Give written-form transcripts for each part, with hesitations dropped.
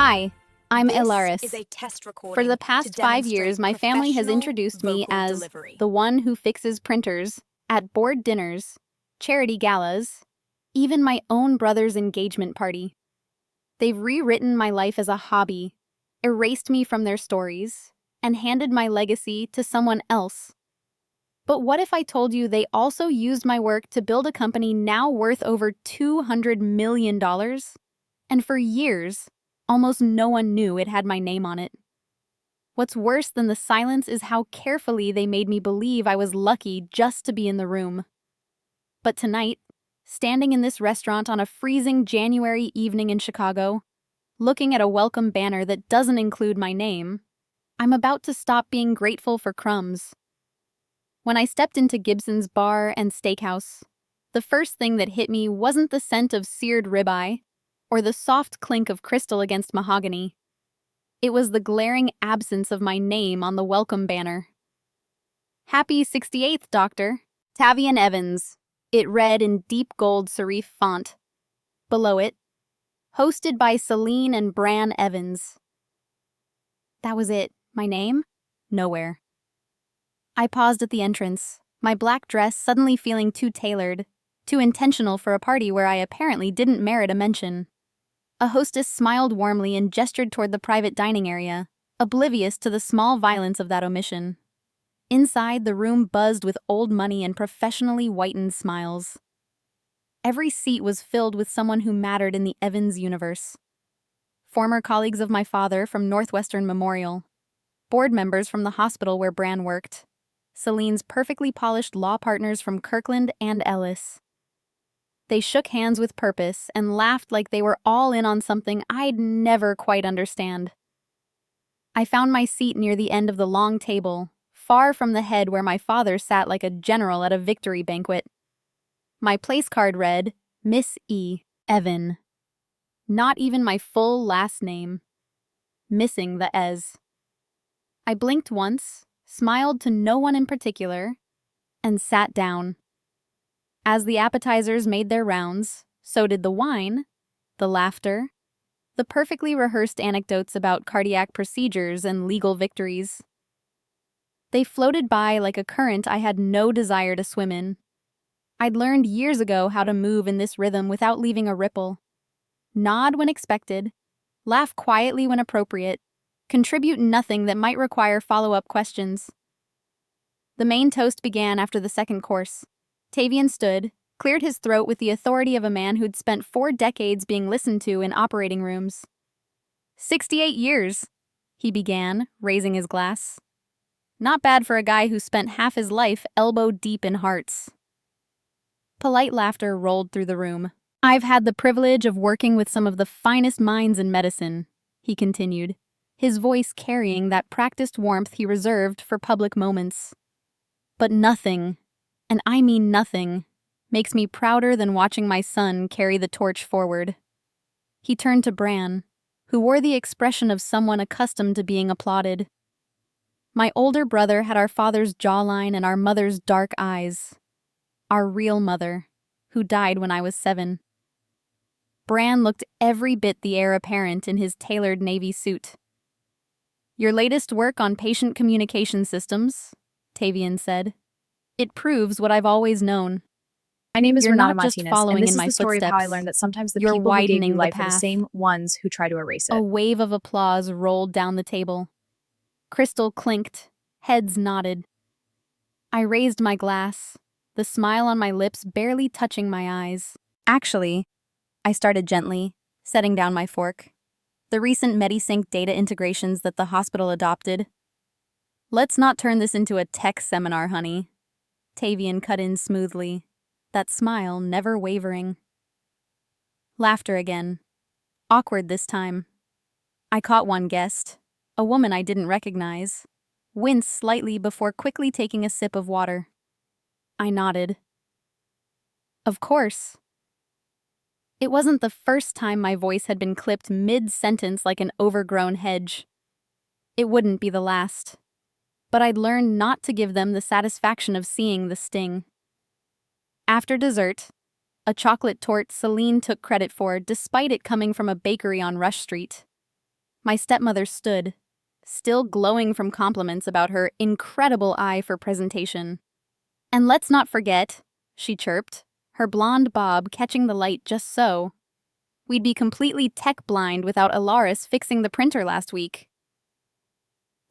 Hi, I'm This Ilaris. is a test For recording the to past 5 years, demonstrate my family has professional introduced me vocal as delivery. the one who fixes printers at board dinners, charity galas, even my own brother's engagement party. They've rewritten my life as a hobby, erased me from their stories, and handed my legacy to someone else. But what if I told you they also used my work to build a company now worth over $200 million? And for years, almost no one knew it had my name on it. What's worse than the silence is how carefully they made me believe I was lucky just to be in the room. But tonight, standing in this restaurant on a freezing January evening in Chicago, looking at a welcome banner that doesn't include my name, I'm about to stop being grateful for crumbs. When I stepped into Gibson's bar and steakhouse, the first thing that hit me wasn't the scent of seared ribeye or the soft clink of crystal against mahogany. It was the glaring absence of my name on the welcome banner. Happy 68th, Doctor. Tavian Evans. It read in deep gold serif font. Below it, hosted by Celine and Bran Evans. That was it. My name? Nowhere. I paused at the entrance, my black dress suddenly feeling too tailored, too intentional for a party where I apparently didn't merit a mention. A hostess smiled warmly and gestured toward the private dining area, oblivious to the small violence of that omission. Inside, the room buzzed with old money and professionally whitened smiles. Every seat was filled with someone who mattered in the Evans universe. Former colleagues of my father from Northwestern Memorial, board members from the hospital where Bran worked, Celine's perfectly polished law partners from Kirkland and Ellis. They shook hands with purpose and laughed like they were all in on something I'd never quite understand. I found my seat near the end of the long table, far from the head where my father sat like a general at a victory banquet. My place card read, Miss E. Evan. Not even my full last name. Missing the "es." I blinked once, smiled to no one in particular, and sat down. As the appetizers made their rounds, so did the wine, the laughter, the perfectly rehearsed anecdotes about cardiac procedures and legal victories. They floated by like a current I had no desire to swim in. I'd learned years ago how to move in this rhythm without leaving a ripple. Nod when expected, laugh quietly when appropriate, contribute nothing that might require follow-up questions. The main toast began after the second course. Tavian stood, cleared his throat with the authority of a man who'd spent 4 decades being listened to in operating rooms. 68 years, he began, raising his glass. Not bad for a guy who spent half his life elbow deep in hearts. Polite laughter rolled through the room. I've had the privilege of working with some of the finest minds in medicine, he continued, his voice carrying that practiced warmth he reserved for public moments. But nothing, and I mean nothing, makes me prouder than watching my son carry the torch forward. He turned to Bran, who wore the expression of someone accustomed to being applauded. My older brother had our father's jawline and our mother's dark eyes. Our real mother, who died when I was 7. Bran looked every bit the heir apparent in his tailored navy suit. Your latest work on patient communication systems, Tavian said. It proves what I've always known. My name is You're Renata not just Martinez, following and this in is my the story of how I footsteps. learned that sometimes the You're people who gave widening you the life are the path. same ones who try to erase A it. wave of applause rolled down the table. Crystal clinked, heads nodded. I raised my glass, the smile on my lips barely touching my eyes. Actually, I started gently, setting down my fork. The recent MediSync data integrations that the hospital adopted. Let's not turn this into a tech seminar, honey. Tavian cut in smoothly, that smile never wavering. Laughter again. Awkward this time. I caught one guest, a woman I didn't recognize, wince slightly before quickly taking a sip of water. I nodded. Of course. It wasn't the first time my voice had been clipped mid-sentence like an overgrown hedge. It wouldn't be the last. But I'd learned not to give them the satisfaction of seeing the sting. After dessert, a chocolate torte Celine took credit for despite it coming from a bakery on Rush Street. My stepmother stood, still glowing from compliments about her incredible eye for presentation. "And let's not forget," she chirped, her blonde bob catching the light just so. "We'd be completely tech-blind without Alaris fixing the printer last week."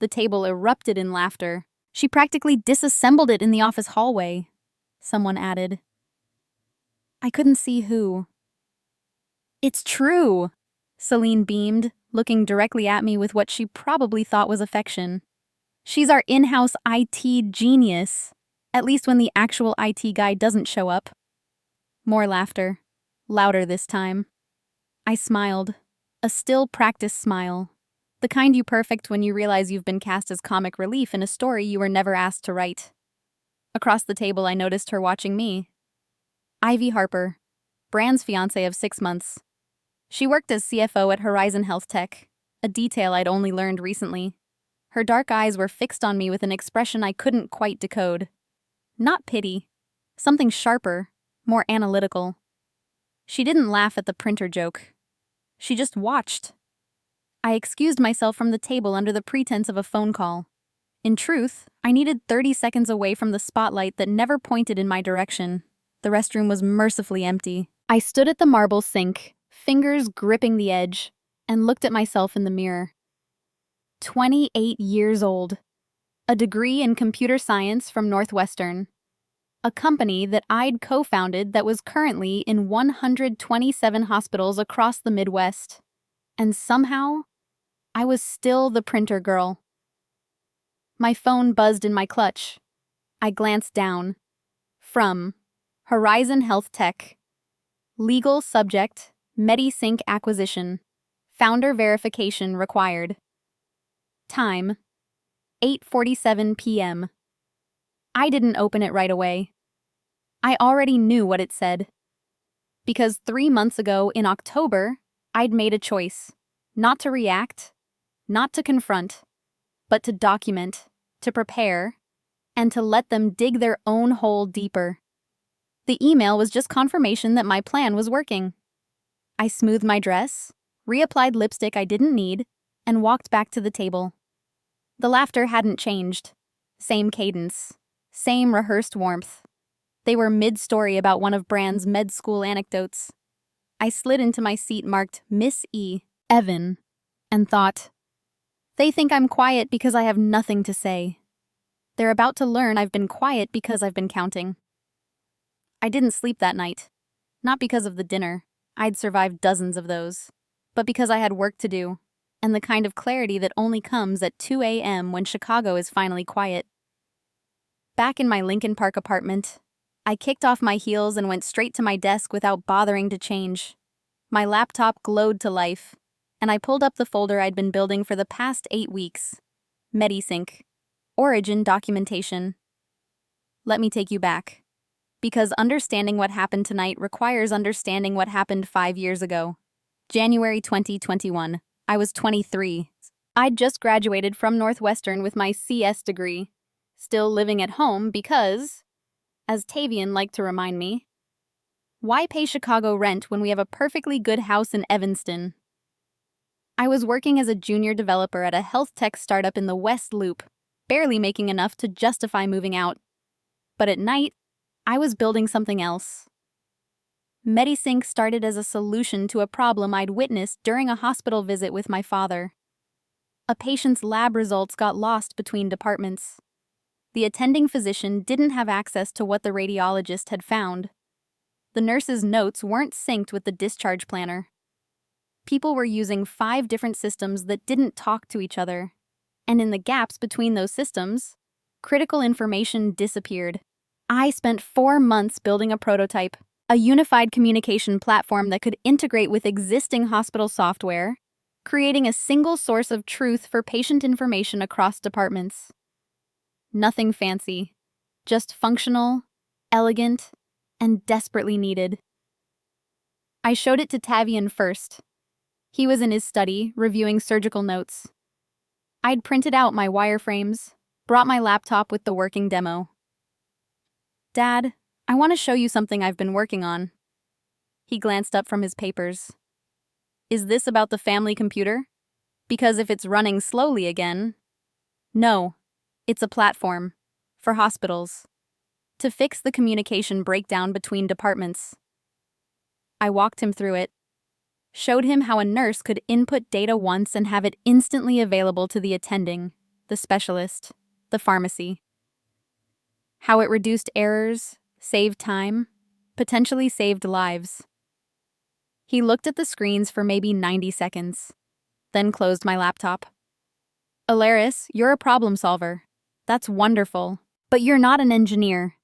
The table erupted in laughter. "She practically disassembled it in the office hallway," someone added. I couldn't see who. "It's true," Celine beamed, looking directly at me with what she probably thought was affection. "She's our in-house IT genius, at least when the actual IT guy doesn't show up." More laughter, louder this time. I smiled, a still practiced smile, the kind you perfect when you realize you've been cast as comic relief in a story you were never asked to write. Across the table, I noticed her watching me. Ivy Harper, Brand's fiance of 6 months. She worked as CFO at Horizon Health Tech, a detail I'd only learned recently. Her dark eyes were fixed on me with an expression I couldn't quite decode. Not pity, something sharper, more analytical. She didn't laugh at the printer joke. She just watched. I excused myself from the table under the pretense of a phone call. In truth, I needed 30 seconds away from the spotlight that never pointed in my direction. The restroom was mercifully empty. I stood at the marble sink, fingers gripping the edge, and looked at myself in the mirror. 28 years old. A degree in computer science from Northwestern. A company that I'd co-founded that was currently in 127 hospitals across the Midwest. And somehow, I was still the printer girl. My phone buzzed in my clutch. I glanced down. From Horizon Health Tech. Legal subject, MediSync acquisition. Founder verification required. Time, 8:47 p.m. I didn't open it right away. I already knew what it said. Because 3 months ago in October, I'd made a choice. Not to react, not to confront, but to document, to prepare, and to let them dig their own hole deeper. The email was just confirmation that my plan was working. I smoothed my dress, reapplied lipstick I didn't need, and walked back to the table. The laughter hadn't changed. Same cadence, same rehearsed warmth. They were mid-story about one of Brand's med school anecdotes. I slid into my seat marked Miss E. Evan, and thought, they think I'm quiet because I have nothing to say. They're about to learn I've been quiet because I've been counting. I didn't sleep that night. Not because of the dinner. I'd survived dozens of those. But because I had work to do, and the kind of clarity that only comes at 2 a.m. when Chicago is finally quiet. Back in my Lincoln Park apartment, I kicked off my heels and went straight to my desk without bothering to change. My laptop glowed to life, and I pulled up the folder I'd been building for the past 8 weeks. MediSync. Origin documentation. Let me take you back. Because understanding what happened tonight requires understanding what happened 5 years ago. January 2021. I was 23. I'd just graduated from Northwestern with my CS degree. Still living at home because, as Tavian liked to remind me, why pay Chicago rent when we have a perfectly good house in Evanston? I was working as a junior developer at a health tech startup in the West Loop, barely making enough to justify moving out. But at night, I was building something else. MediSync started as a solution to a problem I'd witnessed during a hospital visit with my father. A patient's lab results got lost between departments. The attending physician didn't have access to what the radiologist had found. The nurse's notes weren't synced with the discharge planner. People were using 5 different systems that didn't talk to each other. And in the gaps between those systems, critical information disappeared. I spent 4 months building a prototype, a unified communication platform that could integrate with existing hospital software, creating a single source of truth for patient information across departments. Nothing fancy, just functional, elegant, and desperately needed. I showed it to Tavian first. He was in his study, reviewing surgical notes. I'd printed out my wireframes, brought my laptop with the working demo. "Dad, I want to show you something I've been working on." He glanced up from his papers. "Is this about the family computer?" Because if it's running slowly again, no, it's a platform for hospitals to fix the communication breakdown between departments. I walked him through it, showed him how a nurse could input data once and have it instantly available to the attending, the specialist, the pharmacy. How it reduced errors, saved time, potentially saved lives. He looked at the screens for maybe 90 seconds, then closed my laptop. Alaris, you're a problem solver. That's wonderful. But you're not an engineer.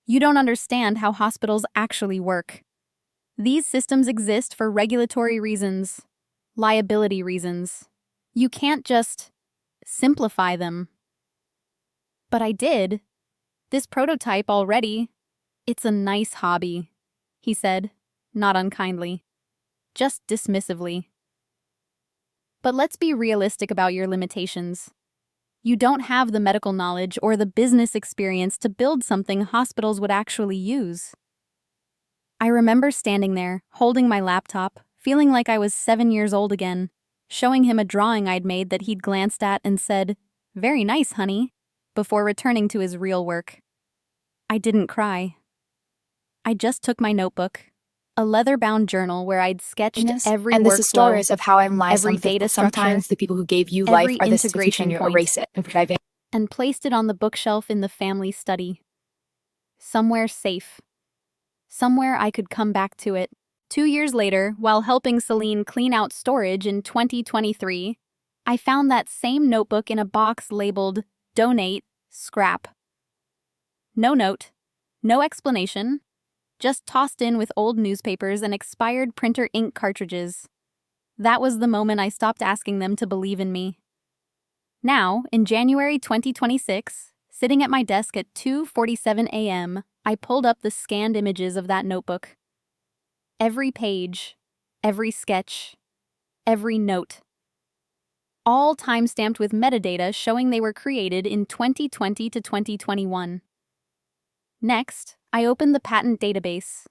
You don't understand how hospitals actually work. These systems exist for regulatory reasons, liability reasons. You can't just simplify them. But I did. This prototype already. It's a nice hobby, he said, not unkindly, just dismissively. But let's be realistic about your limitations. You don't have the medical knowledge or the business experience to build something hospitals would actually use. I remember standing there, holding my laptop, feeling like I was 7 years old again, showing him a drawing I'd made that he'd glanced at and said, "Very nice, honey," before returning to his real work. I didn't cry. I just took my notebook, a leather-bound journal where I'd sketched every and this is workflow, stories of how I'm lies every on people. data structure, Sometimes the people who gave you life every are the integration institution you point, erase it and drive it. and placed it on the bookshelf in the family study. Somewhere safe. Somewhere I could come back to it. 2 years later, while helping Celine clean out storage in 2023, I found that same notebook in a box labeled "Donate, Scrap." No note, no explanation, just tossed in with old newspapers and expired printer ink cartridges. That was the moment I stopped asking them to believe in me. Now, in January 2026, sitting at my desk at 2:47 a.m., I pulled up the scanned images of that notebook. Every page, every sketch, every note. All time-stamped with metadata showing they were created in 2020 to 2021. Next, I opened the patent database.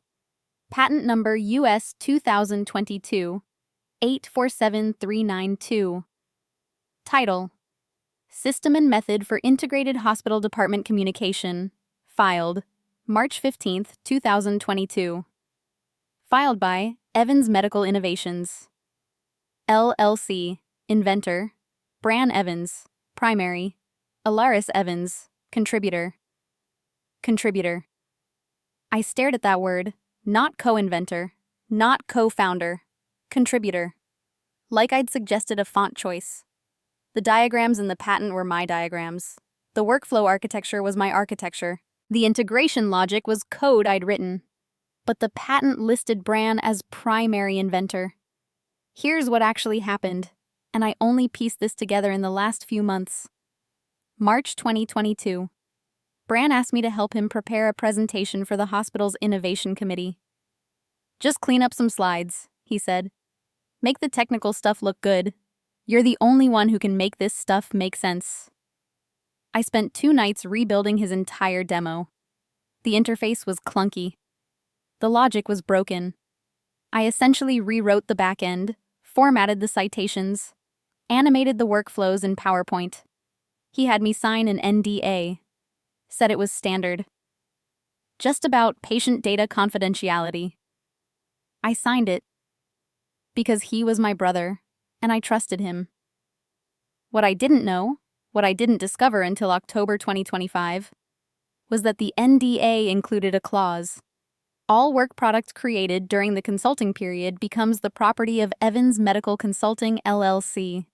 Patent number US 2022 847392. Title: System and Method for Integrated Hospital Department Communication. Filed March 15, 2022. Filed by Evans Medical Innovations, LLC. Inventor: Bran Evans. Primary: Alaris Evans. Contributor. Contributor. I stared at that word. Not co-inventor. Not co-founder. Contributor. Like I'd suggested a font choice. The diagrams in the patent were my diagrams. The workflow architecture was my architecture. The integration logic was code I'd written. But the patent listed Bran as primary inventor. Here's what actually happened, and I only pieced this together in the last few months. March 2022. Bran asked me to help him prepare a presentation for the hospital's innovation committee. "Just clean up some slides," he said. "Make the technical stuff look good. You're the only one who can make this stuff make sense." I spent 2 nights rebuilding his entire demo. The interface was clunky. The logic was broken. I essentially rewrote the backend, formatted the citations, animated the workflows in PowerPoint. He had me sign an NDA, said it was standard. Just about patient data confidentiality. I signed it because he was my brother, and I trusted him. What I didn't know, what I didn't discover until October 2025, was that the NDA included a clause. All work product created during the consulting period becomes the property of Evans Medical Consulting, LLC.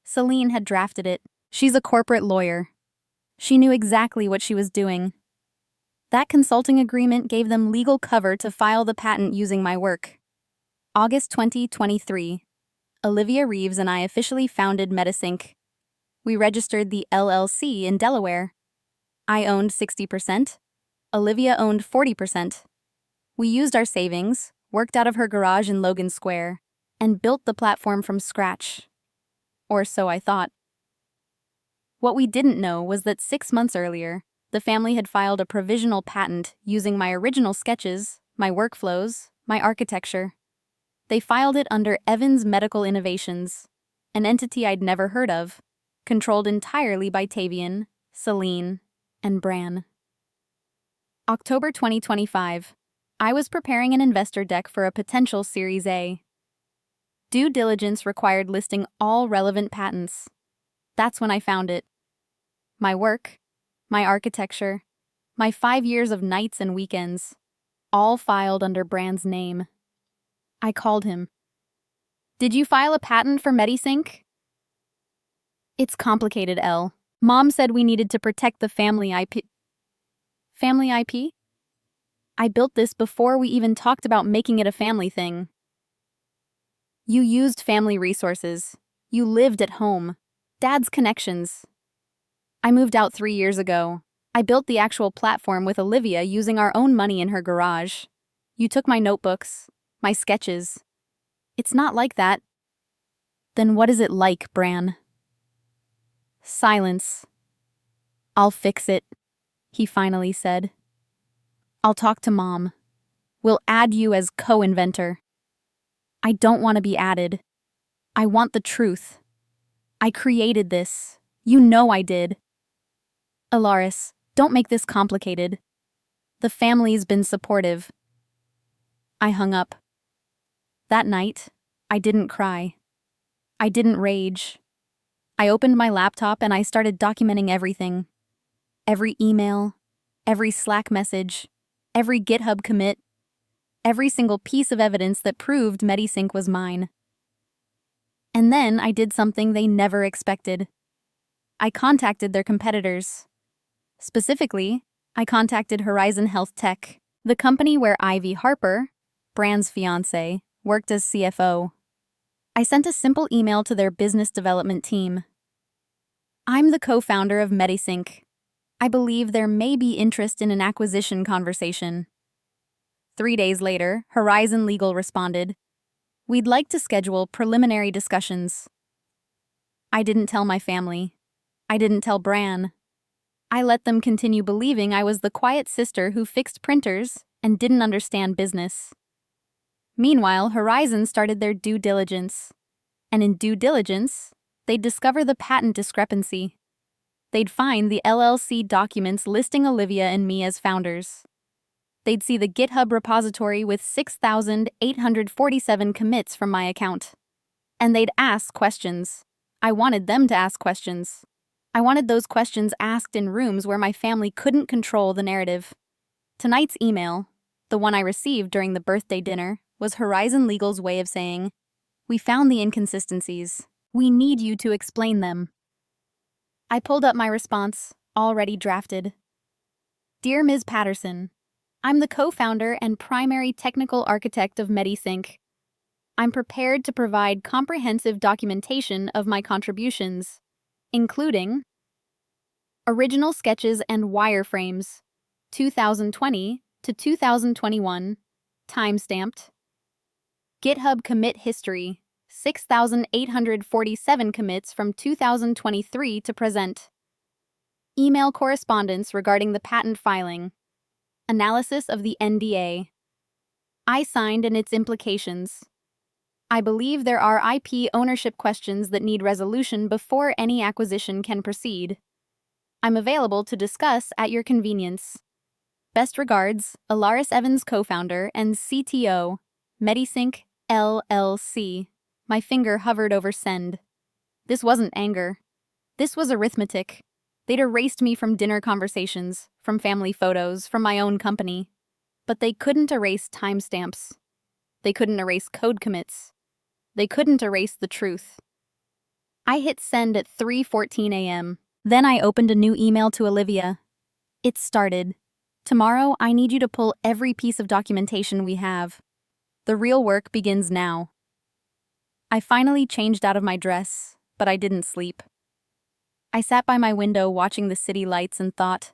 Celine had drafted it. She's a corporate lawyer. She knew exactly what she was doing. That consulting agreement gave them legal cover to file the patent using my work. August 2023. Olivia Reeves and I officially founded Metasync. We registered the LLC in Delaware. I owned 60%. Olivia owned 40%. We used our savings, worked out of her garage in Logan Square, and built the platform from scratch. Or so I thought. What we didn't know was that 6 months earlier, the family had filed a provisional patent using my original sketches, my workflows, my architecture. They filed it under Evans Medical Innovations. an entity I'd never heard of, controlled entirely by Tavian, Celine, and Bran. October 2025. I was preparing an investor deck for a potential Series A. Due diligence required listing all relevant patents. That's when I found it. My work, my architecture, my 5 years of nights and weekends, all filed under Bran's name. I called him. Did you file a patent for MediSync? It's complicated, Elle. Mom said we needed to protect the family IP. Family IP? I built this before we even talked about making it a family thing. You used family resources. You lived at home. Dad's connections. I moved out 3 years ago. I built the actual platform with Olivia using our own money in her garage. You took my notebooks, my sketches. It's not like that. Then what is it like, Bran? Silence. I'll fix it, he finally said. I'll talk to Mom. We'll add you as co-inventor. I don't want to be added. I want the truth. I created this. You know I did. Alaris, don't make this complicated. The family's been supportive. I hung up. That night, I didn't cry. I didn't rage. I opened my laptop and I started documenting everything. Every email, every Slack message, every GitHub commit, every single piece of evidence that proved MediSync was mine. And then I did something they never expected. I contacted their competitors. Specifically, I contacted Horizon Health Tech, the company where Ivy Harper, Bran's fiancé, worked as CFO. I sent a simple email to their business development team. I'm the co-founder of MediSync. I believe there may be interest in an acquisition conversation. 3 days later, Horizon Legal responded. We'd like to schedule preliminary discussions. I didn't tell my family. I didn't tell Bran. I let them continue believing I was the quiet sister who fixed printers and didn't understand business. Meanwhile, Horizon started their due diligence. And in due diligence, they'd discover the patent discrepancy. They'd find the LLC documents listing Olivia and me as founders. They'd see the GitHub repository with 6,847 commits from my account. And they'd ask questions. I wanted them to ask questions. I wanted those questions asked in rooms where my family couldn't control the narrative. Tonight's email, the one I received during the birthday dinner, was Horizon Legal's way of saying, we found the inconsistencies. We need you to explain them. I pulled up my response, already drafted. Dear Ms. Patterson, I'm the co-founder and primary technical architect of MediSync. I'm prepared to provide comprehensive documentation of my contributions, including original sketches and wireframes, 2020 to 2021, timestamped. GitHub commit history, 6,847 commits from 2023 to present. Email correspondence regarding the patent filing. Analysis of the NDA. I signed and its implications. I believe there are IP ownership questions that need resolution before any acquisition can proceed. I'm available to discuss at your convenience. Best regards, Alaris Evans, co-founder and CTO, MediSync LLC. My finger hovered over send. This wasn't anger. This was arithmetic. They'd erased me from dinner conversations, from family photos, from my own company. But they couldn't erase timestamps. They couldn't erase code commits. They couldn't erase the truth. I hit send at 3:14 a.m. Then I opened a new email to Olivia. It started. Tomorrow, I need you to pull every piece of documentation we have. The real work begins now. I finally changed out of my dress, but I didn't sleep. I sat by my window watching the city lights and thought,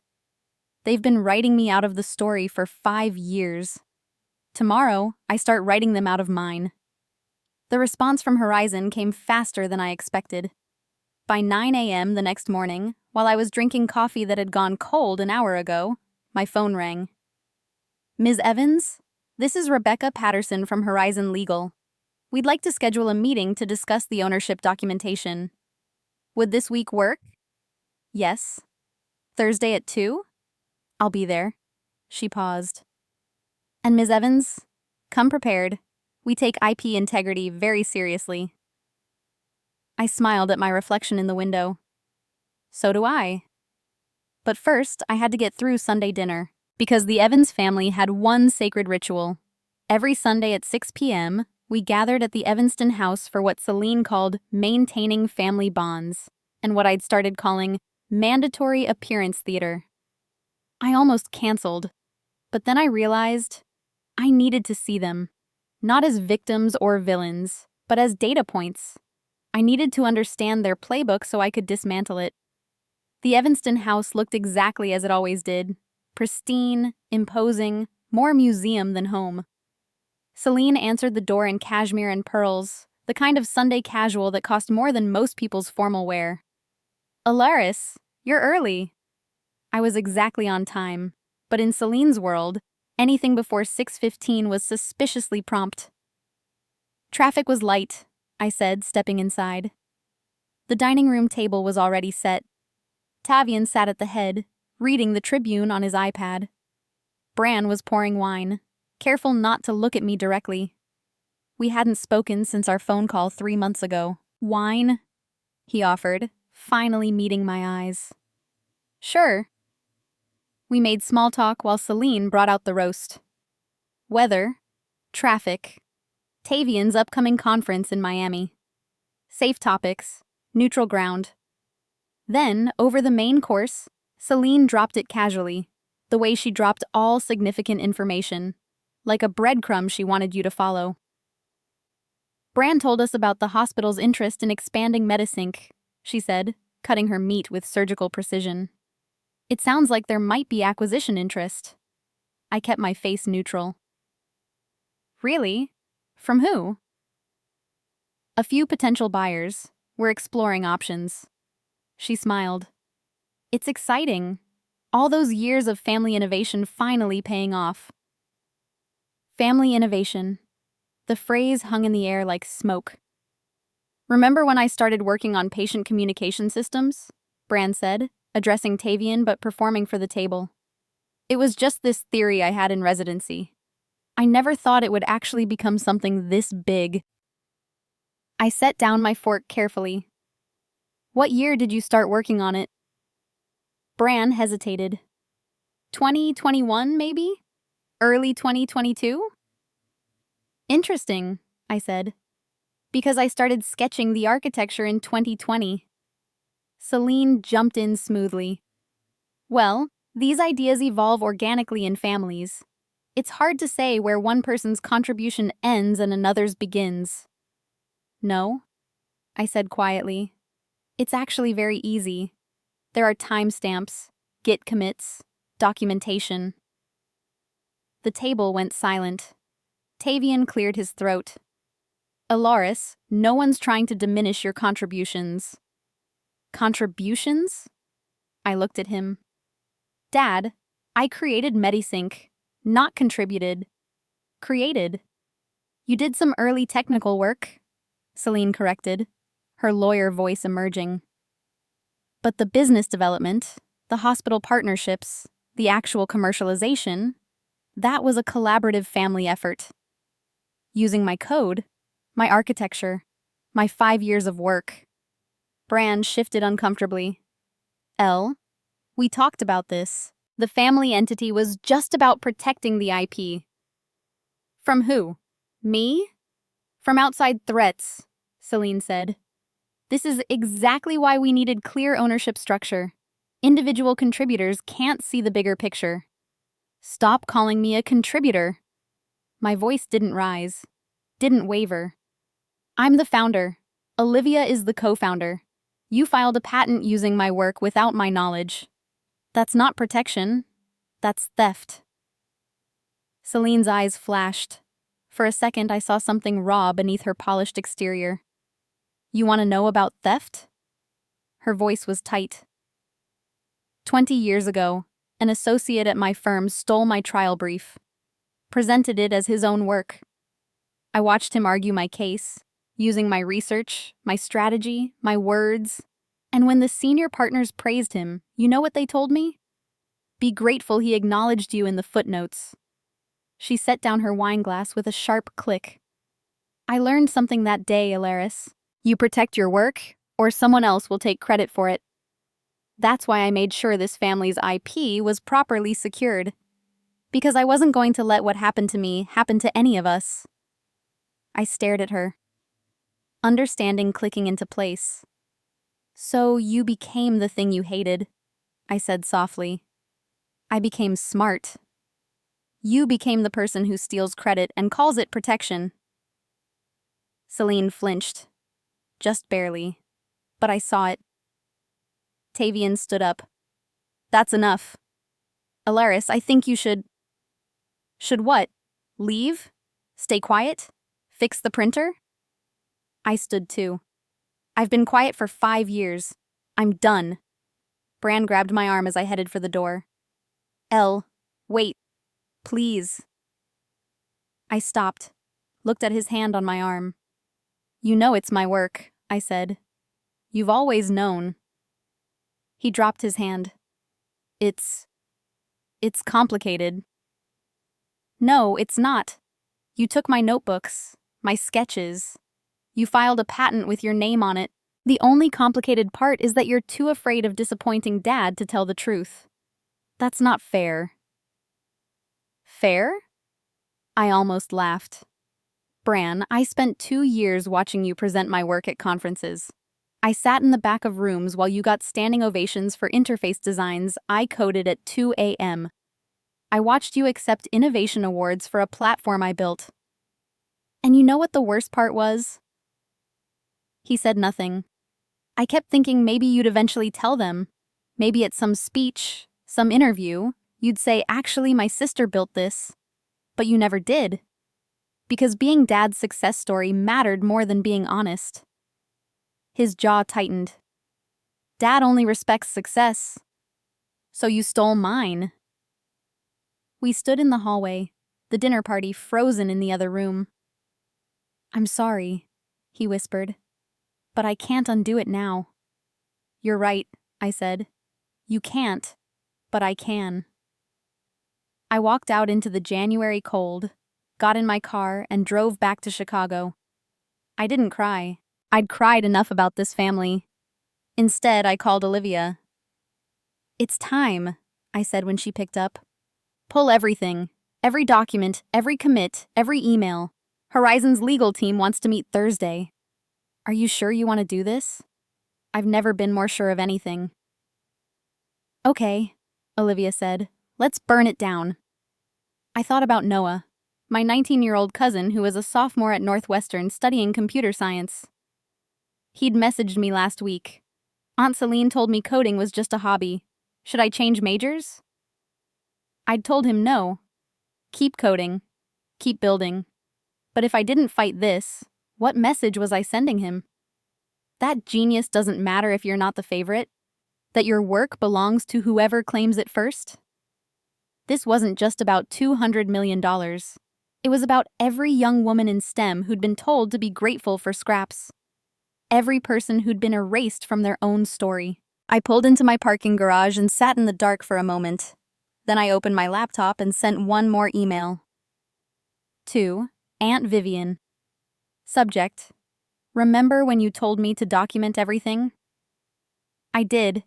they've been writing me out of the story for 5 years. Tomorrow, I start writing them out of mine. The response from Horizon came faster than I expected. By 9 a.m. the next morning, while I was drinking coffee that had gone cold an hour ago, my phone rang. Ms. Evans, this is Rebecca Patterson from Horizon Legal. We'd like to schedule a meeting to discuss the ownership documentation. Would this week work? Yes. Thursday at 2? I'll be there. She paused. And Ms. Evans, come prepared. We take IP integrity very seriously. I smiled at my reflection in the window. So do I. But first, I had to get through Sunday dinner, because the Evans family had one sacred ritual. Every Sunday at 6 p.m., we gathered at the Evanston house for what Celine called maintaining family bonds, and what I'd started calling mandatory appearance theater. I almost canceled, but then I realized I needed to see them, not as victims or villains, but as data points. I needed to understand their playbook so I could dismantle it. The Evanston house looked exactly as it always did, pristine, imposing, more museum than home. Celine answered the door in cashmere and pearls, the kind of Sunday casual that cost more than most people's formal wear. Alaris, you're early. I was exactly on time, but in Celine's world, anything before 6:15 was suspiciously prompt. Traffic was light, I said, stepping inside. The dining room table was already set. Tavian sat at the head, reading the Tribune on his iPad. Bran was pouring wine, careful not to look at me directly. We hadn't spoken since our phone call 3 months ago. Wine? He offered, finally meeting my eyes. Sure. We made small talk while Celine brought out the roast. Weather, traffic, Tavian's upcoming conference in Miami. Safe topics, neutral ground. Then, over the main course, Celine dropped it casually, the way she dropped all significant information, like a breadcrumb she wanted you to follow. Bran told us about the hospital's interest in expanding Medisync, she said, cutting her meat with surgical precision. It sounds like there might be acquisition interest. I kept my face neutral. Really? From who? A few potential buyers. We're exploring options. She smiled. It's exciting. All those years of family innovation finally paying off. Family innovation. The phrase hung in the air like smoke. Remember when I started working on patient communication systems? Bran said, addressing Tavian but performing for the table. It was just this theory I had in residency. I never thought it would actually become something this big. I set down my fork carefully. What year did you start working on it? Bran hesitated. 2021, maybe? Early 2022? Interesting, I said, because I started sketching the architecture in 2020. Celine jumped in smoothly. Well, these ideas evolve organically in families. It's hard to say where one person's contribution ends and another's begins. No, I said quietly. It's actually very easy. There are timestamps, Git commits, documentation. The table went silent. Tavian cleared his throat. Alaris, no one's trying to diminish your contributions. Contributions? I looked at him. Dad, I created Medisync, not contributed. Created. You did some early technical work, Celine corrected, her lawyer voice emerging. But the business development, the hospital partnerships, the actual commercialization, that was a collaborative family effort. Using my code, my architecture, my 5 years of work. Bran shifted uncomfortably. We talked about this. The family entity was just about protecting the IP. From who? Me? From outside threats, Celine said. This is exactly why we needed clear ownership structure. Individual contributors can't see the bigger picture. Stop calling me a contributor. My voice didn't rise, didn't waver. I'm the founder. Olivia is the co-founder. You filed a patent using my work without my knowledge. That's not protection. That's theft. Celine's eyes flashed. For a second, I saw something raw beneath her polished exterior. You want to know about theft? Her voice was tight. 20 years ago, an associate at my firm stole my trial brief, presented it as his own work. I watched him argue my case, using my research, my strategy, my words. And when the senior partners praised him, you know what they told me? Be grateful he acknowledged you in the footnotes. She set down her wine glass with a sharp click. I learned something that day, Alaris. You protect your work, or someone else will take credit for it. That's why I made sure this family's IP was properly secured. Because I wasn't going to let what happened to me happen to any of us. I stared at her, understanding clicking into place. So you became the thing you hated, I said softly. I became smart. You became the person who steals credit and calls it protection. Celine flinched, just barely, but I saw it. Tavian stood up. That's enough. Alaris, I think you should... Should what? Leave? Stay quiet? Fix the printer? I stood too. I've been quiet for 5 years. I'm done. Bran grabbed my arm as I headed for the door. Elle, wait. Please. I stopped, looked at his hand on my arm. You know it's my work, I said. You've always known. He dropped his hand. It's complicated. No, it's not. You took my notebooks, my sketches. You filed a patent with your name on it. The only complicated part is that you're too afraid of disappointing Dad to tell the truth. That's not fair. Fair? I almost laughed. Bran, I spent 2 years watching you present my work at conferences. I sat in the back of rooms while you got standing ovations for interface designs I coded at 2 a.m. I watched you accept innovation awards for a platform I built. And you know what the worst part was? He said nothing. I kept thinking maybe you'd eventually tell them. Maybe at some speech, some interview, you'd say, actually, my sister built this. But you never did. Because being Dad's success story mattered more than being honest. His jaw tightened. Dad only respects success. So you stole mine. We stood in the hallway, the dinner party frozen in the other room. I'm sorry, he whispered, but I can't undo it now. You're right, I said. You can't, but I can. I walked out into the January cold, got in my car, and drove back to Chicago. I didn't cry. I'd cried enough about this family. Instead, I called Olivia. It's time, I said when she picked up. Pull everything. Every document, every commit, every email. Horizon's legal team wants to meet Thursday. Are you sure you want to do this? I've never been more sure of anything. Okay, Olivia said. Let's burn it down. I thought about Noah, my 19-year-old cousin who was a sophomore at Northwestern studying computer science. He'd messaged me last week. Aunt Celine told me coding was just a hobby. Should I change majors? I'd told him no. Keep coding. Keep building. But if I didn't fight this, what message was I sending him? That genius doesn't matter if you're not the favorite? That your work belongs to whoever claims it first? This wasn't just about $200 million. It was about every young woman in STEM who'd been told to be grateful for scraps. Every person who'd been erased from their own story. I pulled into my parking garage and sat in the dark for a moment. Then I opened my laptop and sent one more email. To Aunt Vivian. Subject: Remember when you told me to document everything? I did,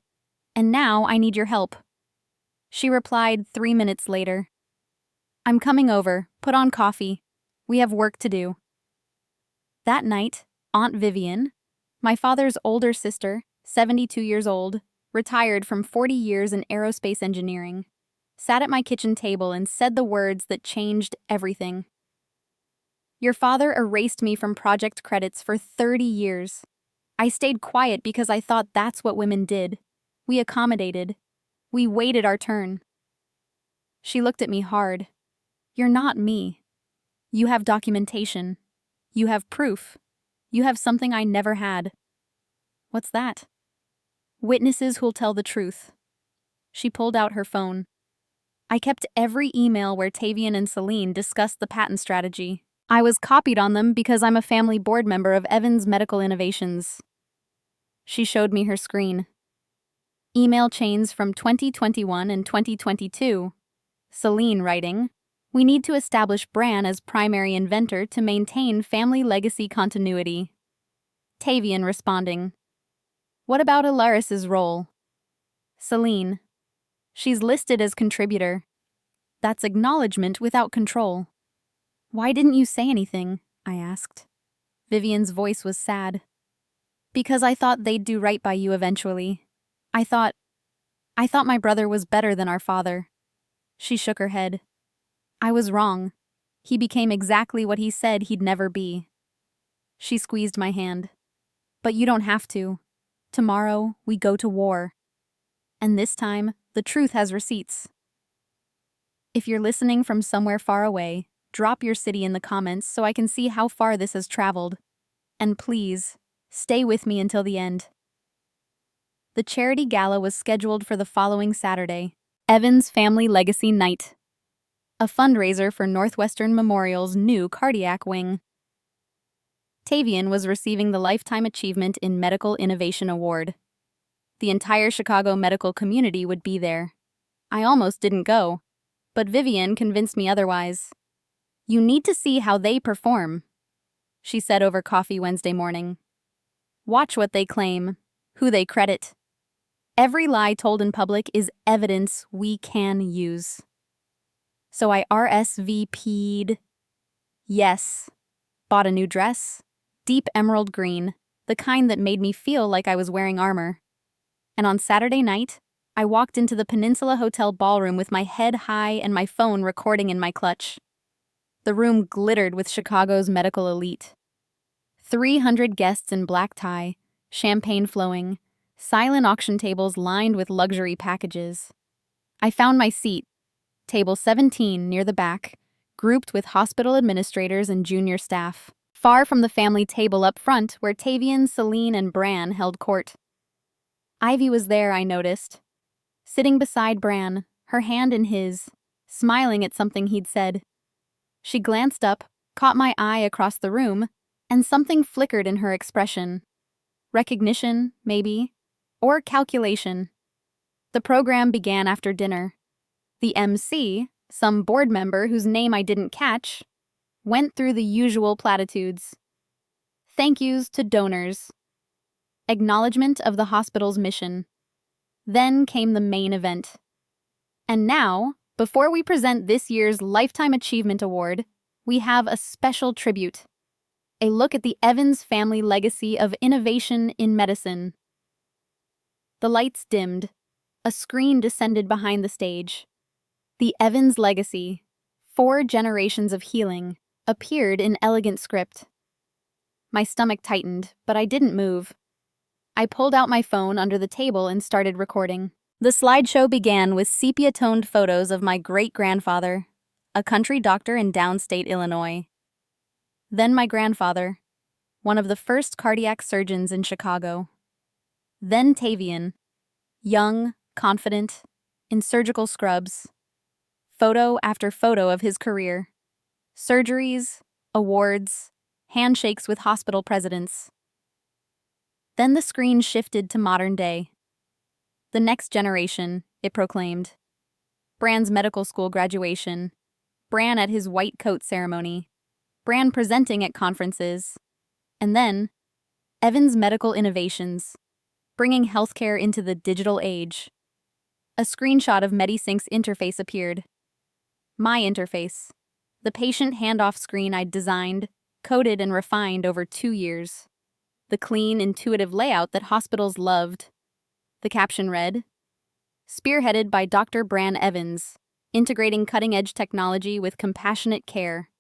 and now I need your help. She replied 3 minutes later. I'm coming over. Put on coffee. We have work to do. That night, Aunt Vivian, my father's older sister, 72 years old, retired from 40 years in aerospace engineering, sat at my kitchen table and said the words that changed everything. Your father erased me from project credits for 30 years. I stayed quiet because I thought that's what women did. We accommodated. We waited our turn. She looked at me hard. You're not me. You have documentation. You have proof. You have something I never had. What's that? Witnesses who'll tell the truth. She pulled out her phone. I kept every email where Tavian and Celine discussed the patent strategy. I was copied on them because I'm a family board member of Evans Medical Innovations. She showed me her screen. Email chains from 2021 and 2022. Celine writing, "We need to establish Bran as primary inventor to maintain family legacy continuity." Tavian responding, "What about Alaris's role?" Celine, "She's listed as contributor. That's acknowledgement without control." "Why didn't you say anything?" I asked. Vivian's voice was sad. "Because I thought they'd do right by you eventually. I thought my brother was better than our father." She shook her head. "I was wrong. He became exactly what he said he'd never be." She squeezed my hand. "But you don't have to. Tomorrow, we go to war. And this time, the truth has receipts." If you're listening from somewhere far away, drop your city in the comments so I can see how far this has traveled. And please, stay with me until the end. The charity gala was scheduled for the following Saturday, Evans Family Legacy Night, a fundraiser for Northwestern Memorial's new cardiac wing. Tavian was receiving the Lifetime Achievement in Medical Innovation Award. The entire Chicago medical community would be there. I almost didn't go, but Vivian convinced me otherwise. "You need to see how they perform," she said over coffee Wednesday morning. "Watch what they claim, who they credit. Every lie told in public is evidence we can use." So I RSVP'd. Yes. Bought a new dress, deep emerald green, the kind that made me feel like I was wearing armor. And on Saturday night, I walked into the Peninsula Hotel ballroom with my head high and my phone recording in my clutch. The room glittered with Chicago's medical elite. 300 guests in black tie, champagne flowing, silent auction tables lined with luxury packages. I found my seat, table 17 near the back, grouped with hospital administrators and junior staff, far from the family table up front where Tavian, Celine, and Bran held court. Ivy was there, I noticed, sitting beside Bran, her hand in his, smiling at something he'd said. She glanced up, caught my eye across the room, and something flickered in her expression. Recognition, maybe, or calculation. The program began after dinner. The MC, some board member whose name I didn't catch, went through the usual platitudes. Thank yous to donors. Acknowledgement of the hospital's mission. Then came the main event. And now, before we present this year's Lifetime Achievement Award, we have a special tribute. A look at the Evans family legacy of innovation in medicine. The lights dimmed. A screen descended behind the stage. The Evans legacy, 4 generations of healing, appeared in elegant script. My stomach tightened, but I didn't move. I pulled out my phone under the table and started recording. The slideshow began with sepia-toned photos of my great-grandfather, a country doctor in downstate Illinois. Then my grandfather, one of the first cardiac surgeons in Chicago. Then Tavian, young, confident, in surgical scrubs. Photo after photo of his career. Surgeries, awards, handshakes with hospital presidents. Then the screen shifted to modern day. The next generation, it proclaimed. Bran's medical school graduation. Bran at his white coat ceremony. Bran presenting at conferences. And then, Evans Medical Innovations, bringing healthcare into the digital age. A screenshot of MediSync's interface appeared. My interface. The patient handoff screen I'd designed, coded and refined over 2 years. The clean, intuitive layout that hospitals loved. The caption read, "Spearheaded by Dr. Bran Evans, integrating cutting-edge technology with compassionate care."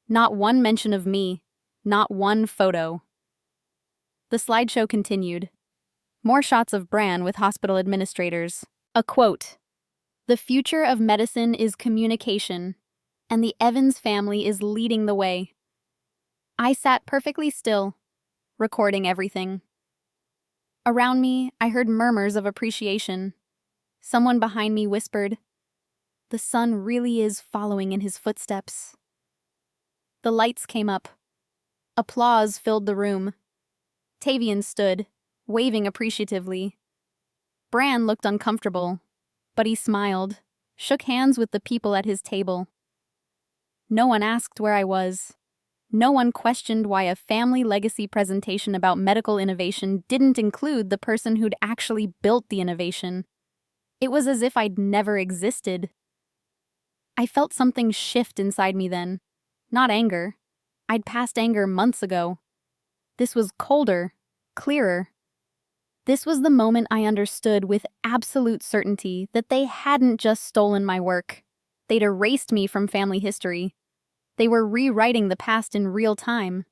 Not one mention of me, not one photo. The slideshow continued. More shots of Bran with hospital administrators. A quote, "The future of medicine is communication, and the Evans family is leading the way." I sat perfectly still, recording everything. Around me, I heard murmurs of appreciation. Someone behind me whispered, "The son really is following in his footsteps." The lights came up. Applause filled the room. Tavian stood, waving appreciatively. Bran looked uncomfortable, but he smiled, shook hands with the people at his table. No one asked where I was. No one questioned why a family legacy presentation about medical innovation didn't include the person who'd actually built the innovation. It was as if I'd never existed. I felt something shift inside me then. Not anger. I'd passed anger months ago. This was colder, clearer. This was the moment I understood with absolute certainty that they hadn't just stolen my work. They'd erased me from family history. They were rewriting the past in real time,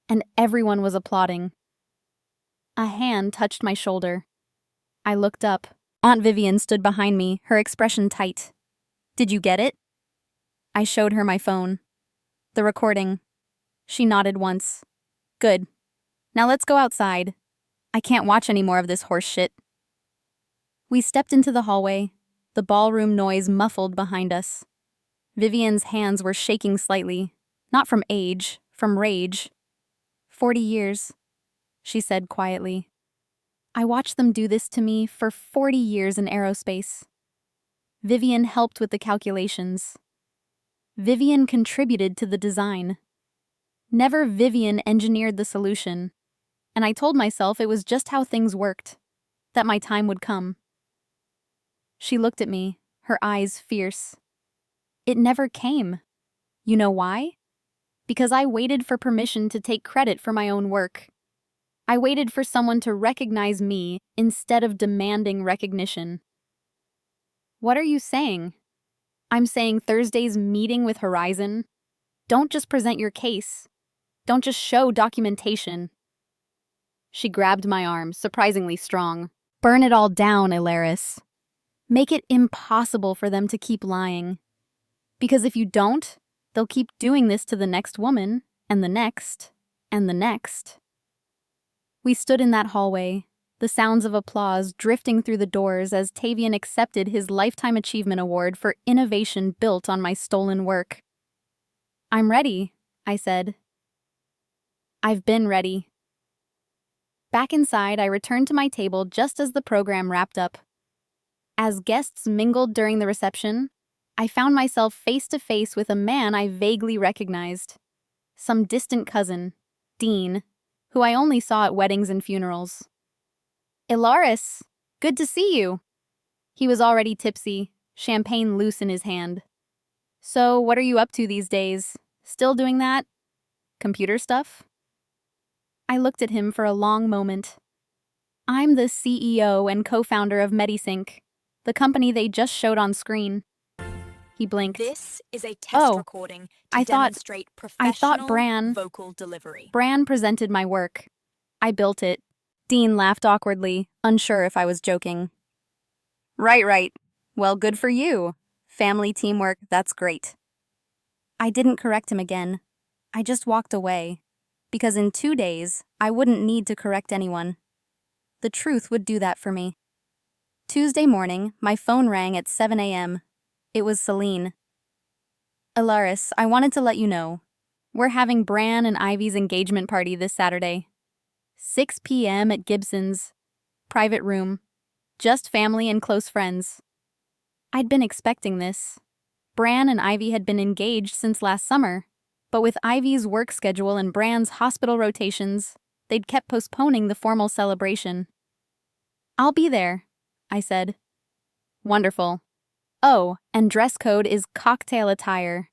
and everyone was applauding. A hand touched my shoulder. I looked up. Aunt Vivian stood behind me, her expression tight. "Did you get it?" I showed her my phone. The recording. She nodded once. "Good. Now let's go outside. I can't watch any more of this horse shit." We stepped into the hallway, the ballroom noise muffled behind us. Vivian's hands were shaking slightly, not from age, from rage. 40 years, she said quietly. I watched them do this to me for 40 years in aerospace. Vivian helped with the calculations. Vivian contributed to the design. Never Vivian engineered the solution, and I told myself it was just how things worked, that my time would come. She looked at me, her eyes fierce. It never came. You know why? Because I waited for permission to take credit for my own work. I waited for someone to recognize me instead of demanding recognition. What are you saying? I'm saying Thursday's meeting with Horizon. Don't just present your case. Don't just show documentation. She grabbed my arm, surprisingly strong. Burn it all down, Ilaris. Make it impossible for them to keep lying. Because if you don't, they'll keep doing this to the next woman, and the next, and the next. We stood in that hallway, the sounds of applause drifting through the doors as Tavian accepted his Lifetime Achievement Award for innovation built on my stolen work. I'm ready, I said. I've been ready. Back inside, I returned to my table just as the program wrapped up. As guests mingled during the reception, I found myself face to face with a man I vaguely recognized. Some distant cousin, Dean, who I only saw at weddings and funerals. Ilaris, good to see you. He was already tipsy, champagne loose in his hand. So, what are you up to these days? Still doing that? Computer stuff? I looked at him for a long moment. I'm the CEO and co-founder of MediSync, the company they just showed on screen. He blinked. This is a test recording to demonstrate professional vocal delivery. Bran presented my work. I built it. Dean laughed awkwardly, unsure if I was joking. Right. Well, good for you. Family teamwork, that's great. I didn't correct him again. I just walked away. Because in 2 days, I wouldn't need to correct anyone. The truth would do that for me. Tuesday morning, my phone rang at 7 a.m. It was Celine. Ilaris, I wanted to let you know. We're having Bran and Ivy's engagement party this Saturday. 6 p.m. at Gibson's. Private room. Just family and close friends. I'd been expecting this. Bran and Ivy had been engaged since last summer, but with Ivy's work schedule and Bran's hospital rotations, they'd kept postponing the formal celebration. I'll be there, I said. Wonderful. Oh, and dress code is cocktail attire.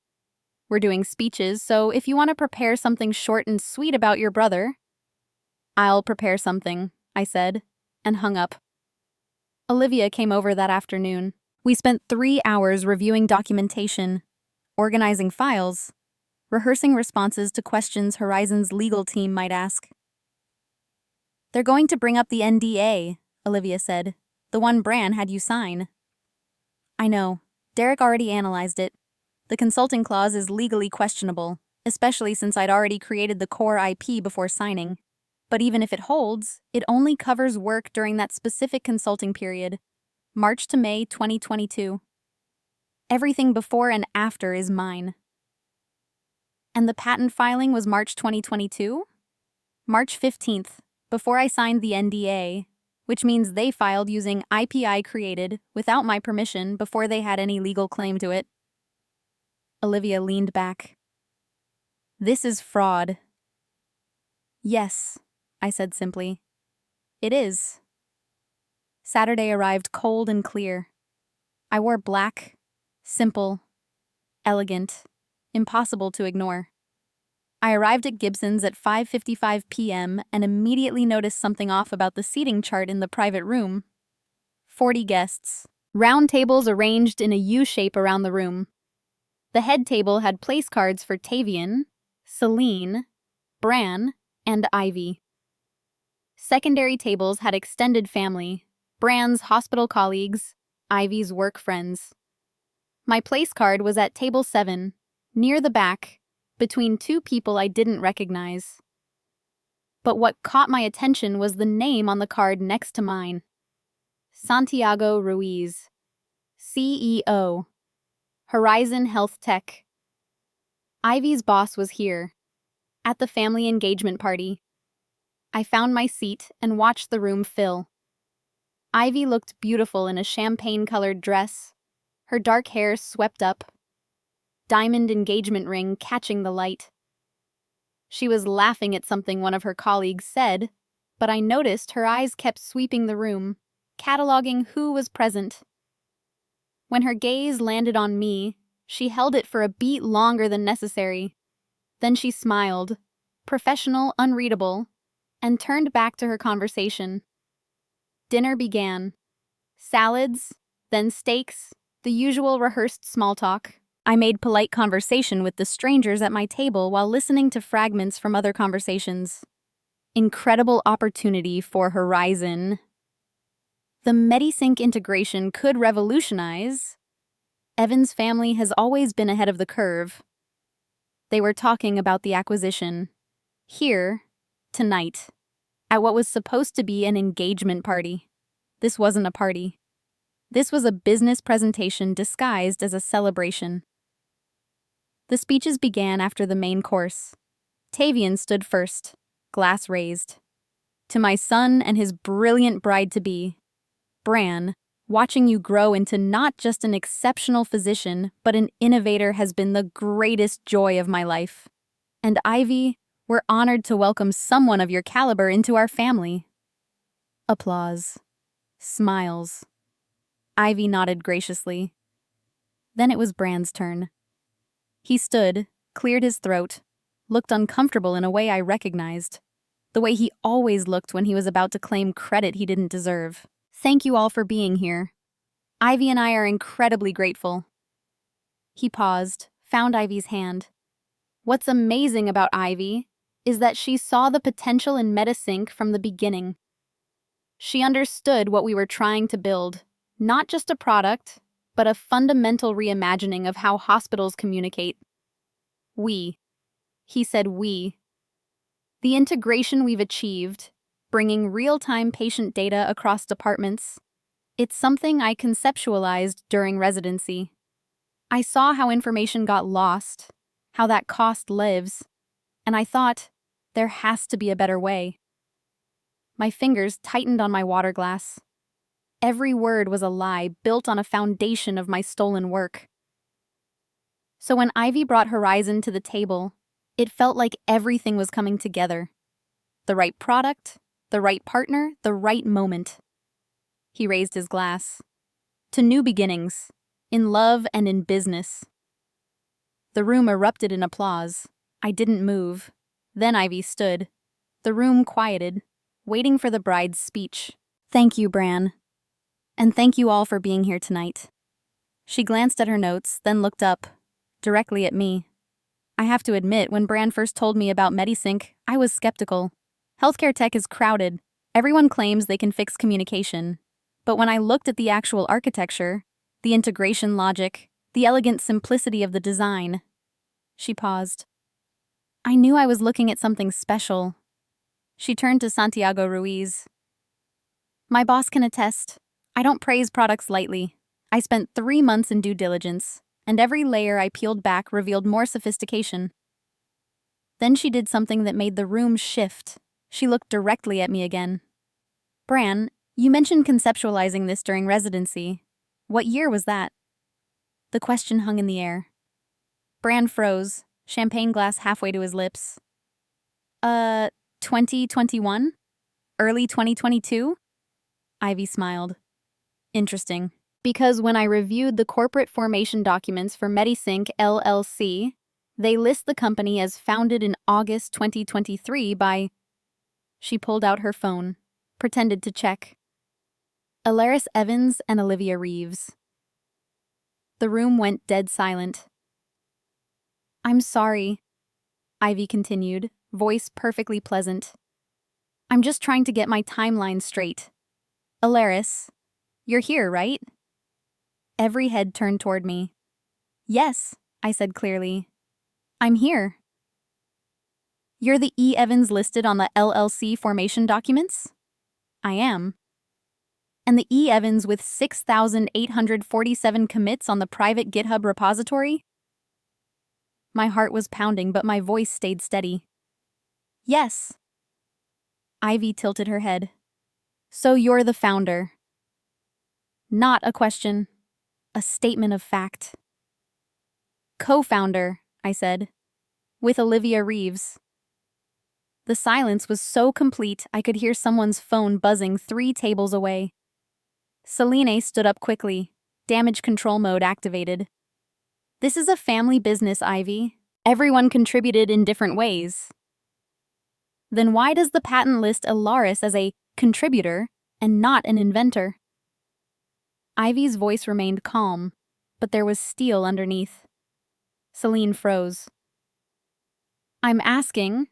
We're doing speeches, so if you want to prepare something short and sweet about your brother... I'll prepare something, I said, and hung up. Olivia came over that afternoon. We spent 3 hours reviewing documentation, organizing files, rehearsing responses to questions Horizon's legal team might ask. They're going to bring up the NDA, Olivia said, the one Bran had you sign. I know. Derek already analyzed it. The consulting clause is legally questionable, especially since I'd already created the core IP before signing. But even if it holds, it only covers work during that specific consulting period, March to May 2022. Everything before and after is mine. And the patent filing was March 2022? March 15th, before I signed the NDA, which means they filed using IP I created without my permission before they had any legal claim to it. Olivia leaned back. This is fraud. Yes, I said simply. It is. Saturday arrived cold and clear. I wore black, simple, elegant, impossible to ignore. I arrived at Gibson's at 5:55 p.m. and immediately noticed something off about the seating chart in the private room. 40 guests. Round tables arranged in a U shape around the room. The head table had place cards for Tavian, Celine, Bran, and Ivy. Secondary tables had extended family, Bran's hospital colleagues, Ivy's work friends. My place card was at table 7, near the back, between two people I didn't recognize. But what caught my attention was the name on the card next to mine. Santiago Ruiz, CEO, Horizon Health Tech. Ivy's boss was here, at the family engagement party. I found my seat and watched the room fill. Ivy looked beautiful in a champagne-colored dress, her dark hair swept up, diamond engagement ring catching the light. She was laughing at something one of her colleagues said, but I noticed her eyes kept sweeping the room, cataloging who was present. When her gaze landed on me, she held it for a beat longer than necessary. Then she smiled, professional, unreadable, and turned back to her conversation. Dinner began. Salads, then steaks, the usual rehearsed small talk. I made polite conversation with the strangers at my table while listening to fragments from other conversations. Incredible opportunity for Horizon. The MediSync integration could revolutionize. Evan's family has always been ahead of the curve. They were talking about the acquisition. Here, tonight, at what was supposed to be an engagement party. This wasn't a party. This was a business presentation disguised as a celebration. The speeches began after the main course. Tavian stood first, glass raised. To my son and his brilliant bride-to-be, Bran, watching you grow into not just an exceptional physician, but an innovator has been the greatest joy of my life. And Ivy, we're honored to welcome someone of your caliber into our family. Applause. Smiles. Ivy nodded graciously. Then it was Bran's turn. He stood, cleared his throat, looked uncomfortable in a way I recognized, the way he always looked when he was about to claim credit he didn't deserve. Thank you all for being here. Ivy and I are incredibly grateful. He paused, found Ivy's hand. What's amazing about Ivy is that she saw the potential in MediSync from the beginning. She understood what we were trying to build, not just a product, but a fundamental reimagining of how hospitals communicate. We. He said we. The integration we've achieved, bringing real-time patient data across departments, it's something I conceptualized during residency. I saw how information got lost, how that cost lives, and I thought, there has to be a better way. My fingers tightened on my water glass. Every word was a lie built on a foundation of my stolen work. So when Ivy brought Horizon to the table, it felt like everything was coming together. The right product, the right partner, the right moment. He raised his glass. To new beginnings, in love and in business. The room erupted in applause. I didn't move. Then Ivy stood. The room quieted, waiting for the bride's speech. Thank you, Bran. And thank you all for being here tonight. She glanced at her notes, then looked up, directly at me. I have to admit, when Bran first told me about MediSync, I was skeptical. Healthcare tech is crowded. Everyone claims they can fix communication. But when I looked at the actual architecture, the integration logic, the elegant simplicity of the design, she paused. I knew I was looking at something special. She turned to Santiago Ruiz. My boss can attest. I don't praise products lightly. I spent 3 months in due diligence, and every layer I peeled back revealed more sophistication. Then she did something that made the room shift. She looked directly at me again. Bran, you mentioned conceptualizing this during residency. What year was that? The question hung in the air. Bran froze, champagne glass halfway to his lips. 2021? Early 2022? Ivy smiled. Interesting. Because when I reviewed the corporate formation documents for Medisync LLC, they list the company as founded in August 2023 by... She pulled out her phone, pretended to check. Alaris Evans and Olivia Reeves. The room went dead silent. I'm sorry, Ivy continued, voice perfectly pleasant. I'm just trying to get my timeline straight. Alaris, you're here, right? Every head turned toward me. Yes, I said clearly. I'm here. You're the E. Evans listed on the LLC formation documents? I am. And the E. Evans with 6,847 commits on the private GitHub repository? My heart was pounding, but my voice stayed steady. Yes. Ivy tilted her head. So you're the founder. Not a question. A statement of fact. Co-founder, I said, with Olivia Reeves. The silence was so complete I could hear someone's phone buzzing 3 tables away. Selene stood up quickly, damage control mode activated. This is a family business, Ivy. Everyone contributed in different ways. Then why does the patent list Alaris as a contributor and not an inventor? Ivy's voice remained calm, but there was steel underneath. Selene froze. I'm asking,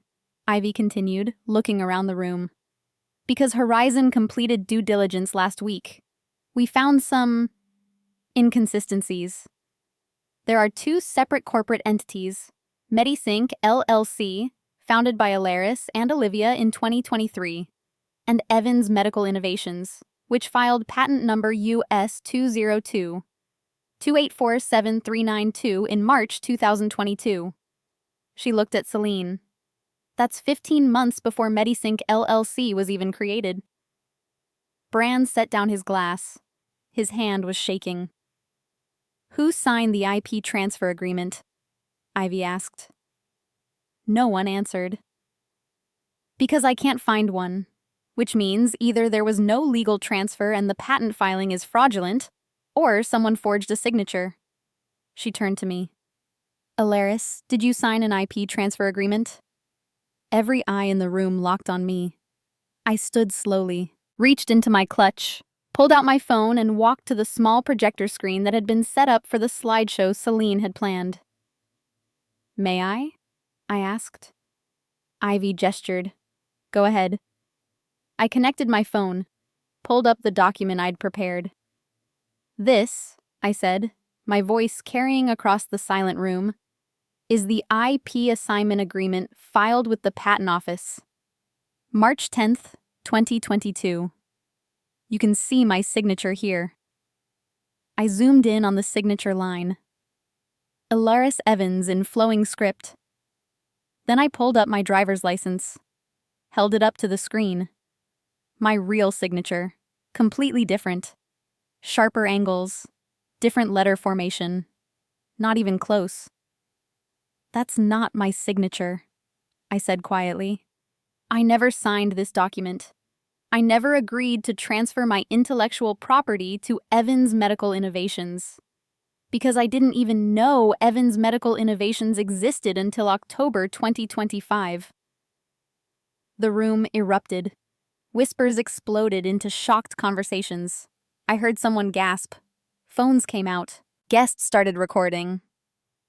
Ivy continued, looking around the room, because Horizon completed due diligence last week. We found some inconsistencies. There are 2 separate corporate entities, Medisync LLC, founded by Alaris and Olivia in 2023, and Evans Medical Innovations, which filed patent number US 202-2847392 in March 2022. She looked at Selene. That's 15 months before Medisync LLC was even created. Bran set down his glass. His hand was shaking. Who signed the IP transfer agreement? Ivy asked. No one answered. Because I can't find one, which means either there was no legal transfer and the patent filing is fraudulent, or someone forged a signature. She turned to me. Alaris, did you sign an IP transfer agreement? Every eye in the room locked on me. I stood slowly, reached into my clutch, pulled out my phone and walked to the small projector screen that had been set up for the slideshow Selene had planned. May I? I asked. Ivy gestured. Go ahead. I connected my phone, pulled up the document I'd prepared. This, I said, my voice carrying across the silent room, is the IP assignment agreement filed with the Patent Office. March 10th, 2022. You can see my signature here. I zoomed in on the signature line. Alaris Evans in flowing script. Then I pulled up my driver's license, held it up to the screen. My real signature, completely different. Sharper angles, different letter formation, not even close. That's not my signature, I said quietly. I never signed this document. I never agreed to transfer my intellectual property to Evans Medical Innovations. Because I didn't even know Evans Medical Innovations existed until October 2025. The room erupted. Whispers exploded into shocked conversations. I heard someone gasp. Phones came out. Guests started recording.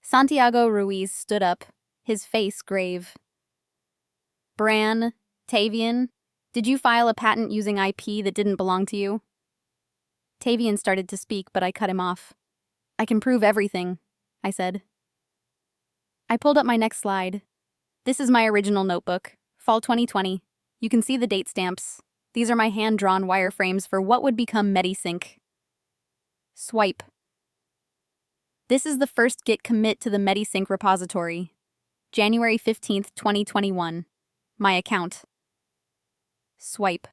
Santiago Ruiz stood up, his face grave. Bran, Tavian, did you file a patent using IP that didn't belong to you? Tavian started to speak, but I cut him off. I can prove everything, I said. I pulled up my next slide. This is my original notebook, fall 2020. You can see the date stamps. These are my hand-drawn wireframes for what would become Medisync. Swipe. This is the first Git commit to the Medisync repository. January 15th, 2021. My account. Swipe.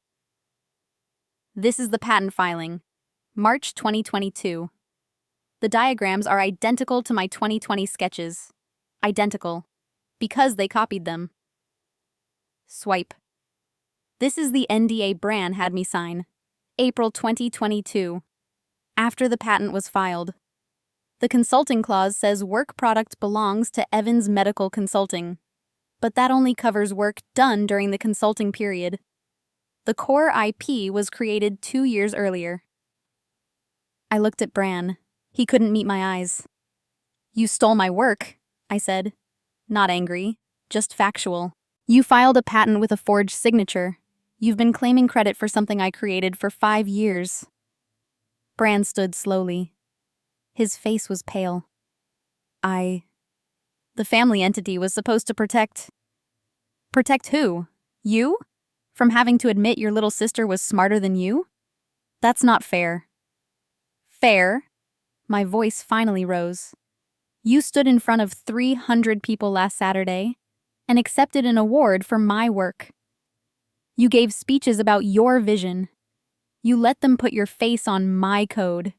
This is the patent filing. March 2022. The diagrams are identical to my 2020 sketches. Identical. Because they copied them. Swipe. This is the NDA Bran had me sign. April 2022. After the patent was filed. The consulting clause says work product belongs to Evans Medical Consulting. But that only covers work done during the consulting period. The core IP was created 2 years earlier. I looked at Bran. He couldn't meet my eyes. You stole my work, I said. Not angry, just factual. You filed a patent with a forged signature. You've been claiming credit for something I created for 5 years. Bran stood slowly. His face was pale. The family entity was supposed to protect... Protect who? You? From having to admit your little sister was smarter than you? That's not fair. Fair? My voice finally rose. You stood in front of 300 people last Saturday and accepted an award for my work. You gave speeches about your vision. You let them put your face on my code.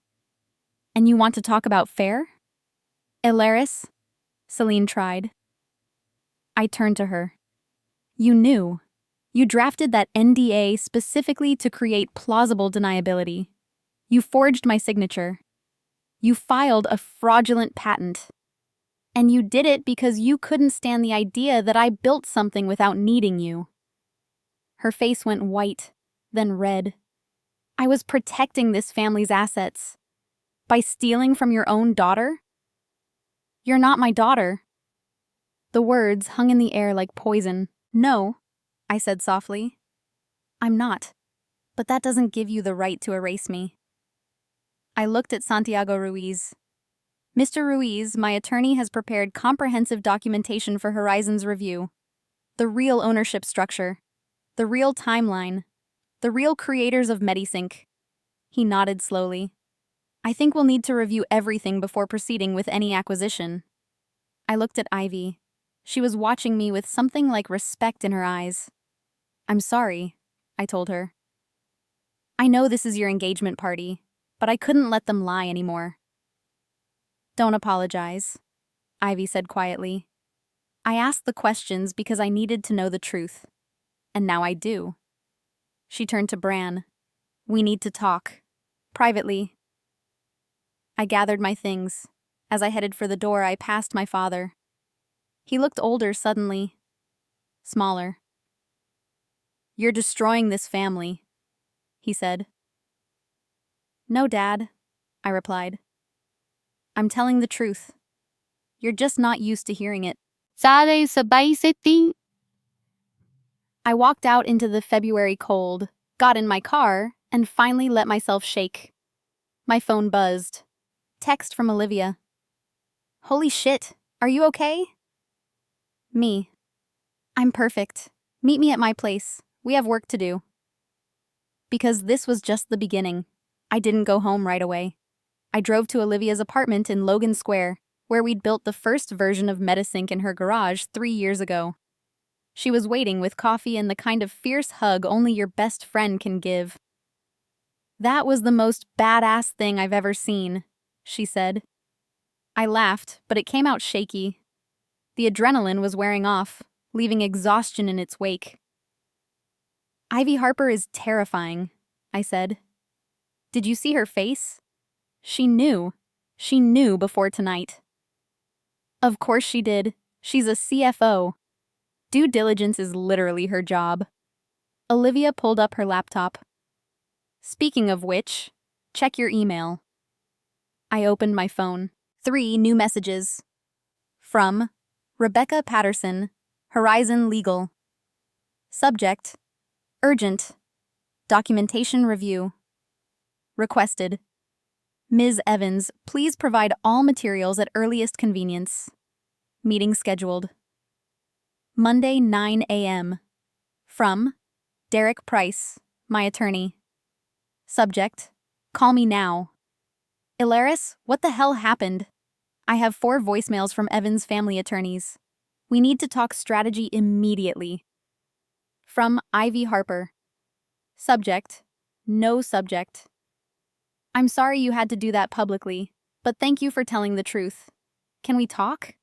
And you want to talk about fair? Ilaris? Celine tried. I turned to her. You knew. You drafted that NDA specifically to create plausible deniability. You forged my signature. You filed a fraudulent patent. And you did it because you couldn't stand the idea that I built something without needing you. Her face went white, then red. I was protecting this family's assets. By stealing from your own daughter? You're not my daughter. The words hung in the air like poison. No, I said softly. I'm not. But that doesn't give you the right to erase me. I looked at Santiago Ruiz. Mr. Ruiz, my attorney has prepared comprehensive documentation for Horizon's review. The real ownership structure. The real timeline. The real creators of Medisync. He nodded slowly. I think we'll need to review everything before proceeding with any acquisition. I looked at Ivy. She was watching me with something like respect in her eyes. I'm sorry, I told her. I know this is your engagement party, but I couldn't let them lie anymore. Don't apologize, Ivy said quietly. I asked the questions because I needed to know the truth. And now I do. She turned to Bran. We need to talk. Privately. I gathered my things. As I headed for the door, I passed my father. He looked older suddenly. Smaller. You're destroying this family, he said. No, Dad, I replied. I'm telling the truth. You're just not used to hearing it. I walked out into the February cold, got in my car, and finally let myself shake. My phone buzzed. Text from Olivia. Holy shit, are you okay? Me. I'm perfect. Meet me at my place. We have work to do. Because this was just the beginning. I didn't go home right away. I drove to Olivia's apartment in Logan Square, where we'd built the first version of Medisync in her garage 3 years ago. She was waiting with coffee and the kind of fierce hug only your best friend can give. That was the most badass thing I've ever seen, she said. I laughed, but it came out shaky. The adrenaline was wearing off, leaving exhaustion in its wake. Ivy Harper is terrifying, I said. Did you see her face? She knew. She knew before tonight. Of course she did. She's a CFO. Due diligence is literally her job. Olivia pulled up her laptop. Speaking of which, check your email. I opened my phone. 3 new messages. From Rebecca Patterson, Horizon Legal. Subject, urgent. Documentation review. Requested. Ms. Evans, please provide all materials at earliest convenience. Meeting scheduled. Monday, 9 a.m. From Derek Price, my attorney. Subject, call me now. Ilaris, what the hell happened? I have 4 voicemails from Evans' family attorneys. We need to talk strategy immediately. From Ivy Harper. Subject: no subject. I'm sorry you had to do that publicly, but thank you for telling the truth. Can we talk?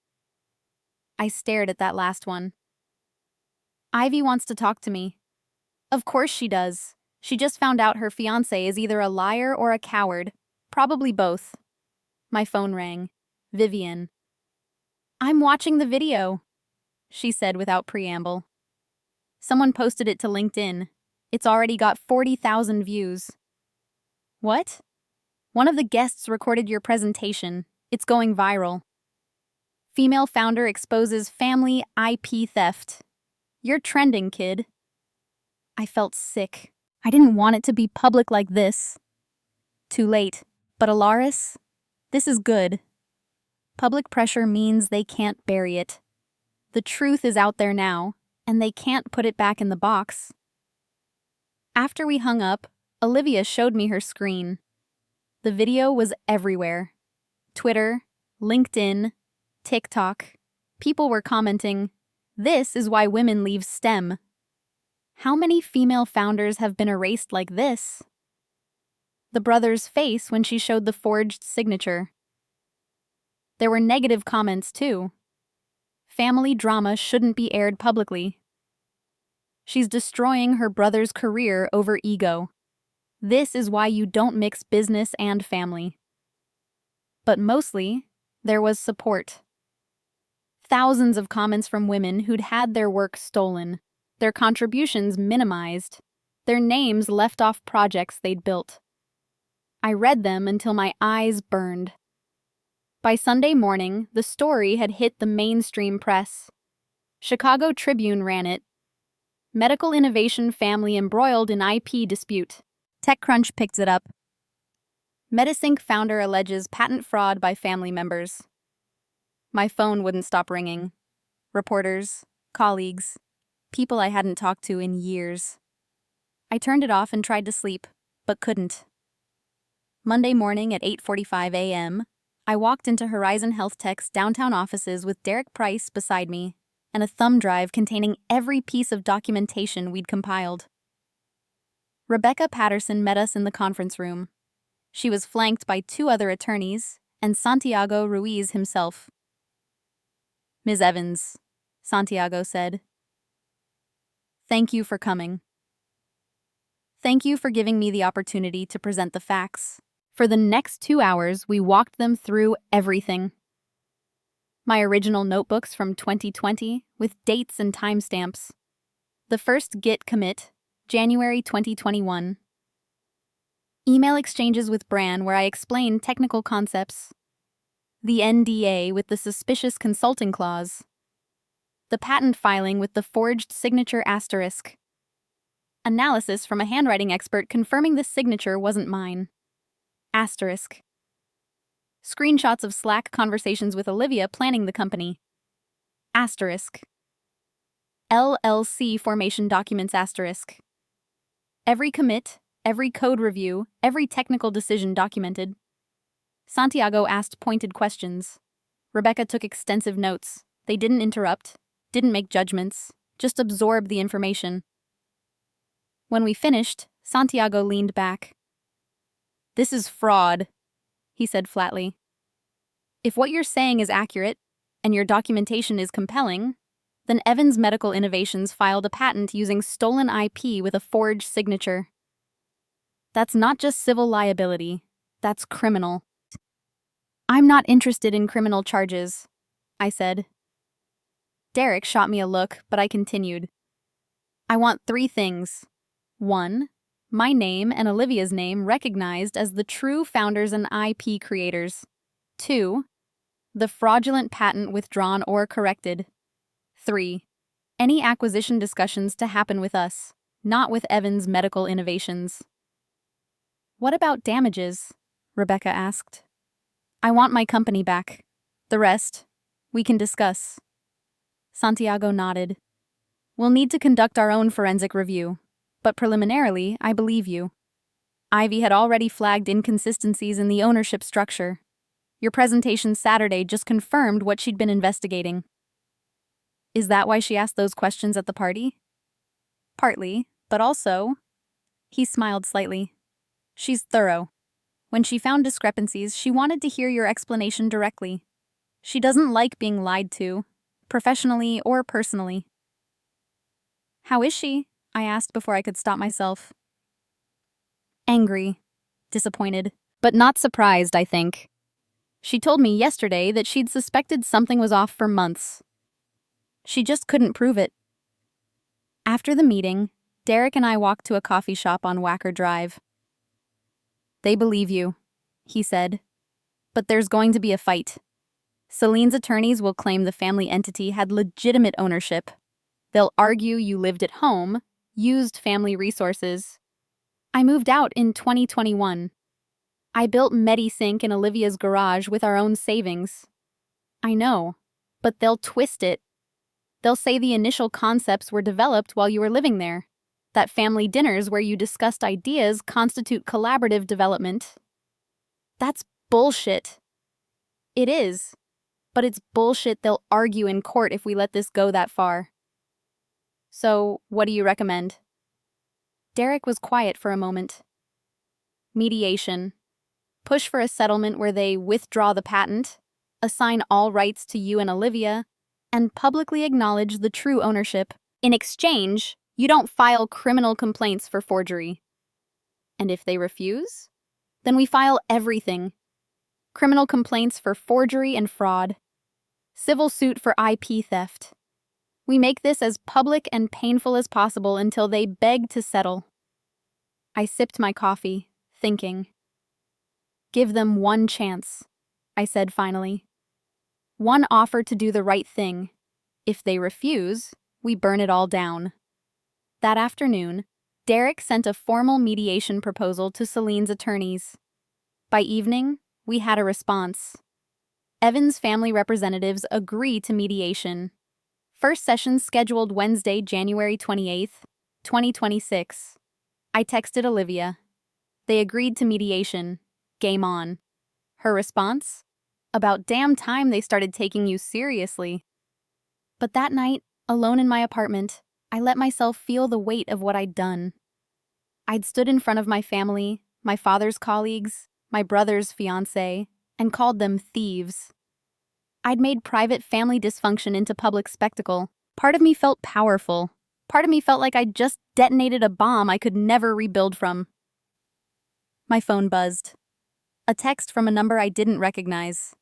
I stared at that last one. Ivy wants to talk to me. Of course she does. She just found out her fiancé is either a liar or a coward. Probably both. My phone rang. Vivian. I'm watching the video, she said without preamble. Someone posted it to LinkedIn. It's already got 40,000 views. What? One of the guests recorded your presentation. It's going viral. Female founder exposes family IP theft. You're trending, kid. I felt sick. I didn't want it to be public like this. Too late. But Alaris? This is good. Public pressure means they can't bury it. The truth is out there now, and they can't put it back in the box. After we hung up, Olivia showed me her screen. The video was everywhere. Twitter, LinkedIn, TikTok. People were commenting, "This is why women leave STEM." How many female founders have been erased like this? The brother's face when she showed the forged signature. There were negative comments, too. Family drama shouldn't be aired publicly. She's destroying her brother's career over ego. This is why you don't mix business and family. But mostly, there was support. Thousands of comments from women who'd had their work stolen, their contributions minimized, their names left off projects they'd built. I read them until my eyes burned. By Sunday morning, the story had hit the mainstream press. Chicago Tribune ran it. Medical innovation family embroiled in IP dispute. TechCrunch picked it up. Medisync founder alleges patent fraud by family members. My phone wouldn't stop ringing. Reporters, colleagues, people I hadn't talked to in years. I turned it off and tried to sleep, but couldn't. Monday morning at 8:45 a.m., I walked into Horizon Health Tech's downtown offices with Derek Price beside me and a thumb drive containing every piece of documentation we'd compiled. Rebecca Patterson met us in the conference room. She was flanked by 2 other attorneys and Santiago Ruiz himself. "Ms. Evans," Santiago said. "Thank you for coming. Thank you for giving me the opportunity to present the facts." For the next 2 hours, we walked them through everything. My original notebooks from 2020 with dates and timestamps. The first Git commit, January 2021. Email exchanges with Bran where I explained technical concepts. The NDA with the suspicious consulting clause. The patent filing with the forged signature asterisk. Analysis from a handwriting expert confirming the signature wasn't mine. Asterisk. Screenshots of Slack conversations with Olivia planning the company. Asterisk. LLC formation documents asterisk. Every commit, every code review, every technical decision documented. Santiago asked pointed questions. Rebecca took extensive notes. They didn't interrupt, didn't make judgments, just absorb the information. When we finished, Santiago leaned back. "This is fraud," he said flatly. "If what you're saying is accurate, and your documentation is compelling, then Evans Medical Innovations filed a patent using stolen IP with a forged signature. That's not just civil liability, that's criminal." "I'm not interested in criminal charges," I said. Derek shot me a look, but I continued. "I want 3 things. 1. My name and Olivia's name recognized as the true founders and IP creators. 2. The fraudulent patent withdrawn or corrected. 3. Any acquisition discussions to happen with us, not with Evans Medical Innovations." "What about damages?" Rebecca asked. "I want my company back. The rest, we can discuss." Santiago nodded. "We'll need to conduct our own forensic review. But preliminarily, I believe you. Ivy had already flagged inconsistencies in the ownership structure. Your presentation Saturday just confirmed what she'd been investigating." Is that why she asked those questions at the party? Partly, but also... He smiled slightly. She's thorough. When she found discrepancies, she wanted to hear your explanation directly. She doesn't like being lied to, professionally or personally. How is she? I asked before I could stop myself. Angry, disappointed, but not surprised, I think. She told me yesterday that she'd suspected something was off for months. She just couldn't prove it. After the meeting, Derek and I walked to a coffee shop on Wacker Drive. They believe you, he said. But there's going to be a fight. Celine's attorneys will claim the family entity had legitimate ownership. They'll argue you lived at home, used family resources. I moved out in 2021. I built MediSync in Olivia's garage with our own savings. I know, but they'll twist it. They'll say the initial concepts were developed while you were living there, that family dinners where you discussed ideas constitute collaborative development. That's bullshit. It is, but it's bullshit they'll argue in court if we let this go that far. So, what do you recommend? Derek was quiet for a moment. Mediation. Push for a settlement where they withdraw the patent, assign all rights to you and Olivia, and publicly acknowledge the true ownership. In exchange, you don't file criminal complaints for forgery. And if they refuse, then we file everything. Criminal complaints for forgery and fraud. Civil suit for IP theft. We make this as public and painful as possible until they beg to settle. I sipped my coffee, thinking. Give them one chance, I said finally. One offer to do the right thing. If they refuse, we burn it all down. That afternoon, Derek sent a formal mediation proposal to Celine's attorneys. By evening, we had a response. Evan's family representatives agree to mediation. First session scheduled Wednesday, January 28th, 2026. I texted Olivia. They agreed to mediation. Game on. Her response? About damn time they started taking you seriously. But that night, alone in my apartment, I let myself feel the weight of what I'd done. I'd stood in front of my family, my father's colleagues, my brother's fiancé, and called them thieves. I'd made private family dysfunction into public spectacle. Part of me felt powerful. Part of me felt like I'd just detonated a bomb I could never rebuild from. My phone buzzed. A text from a number I didn't recognize.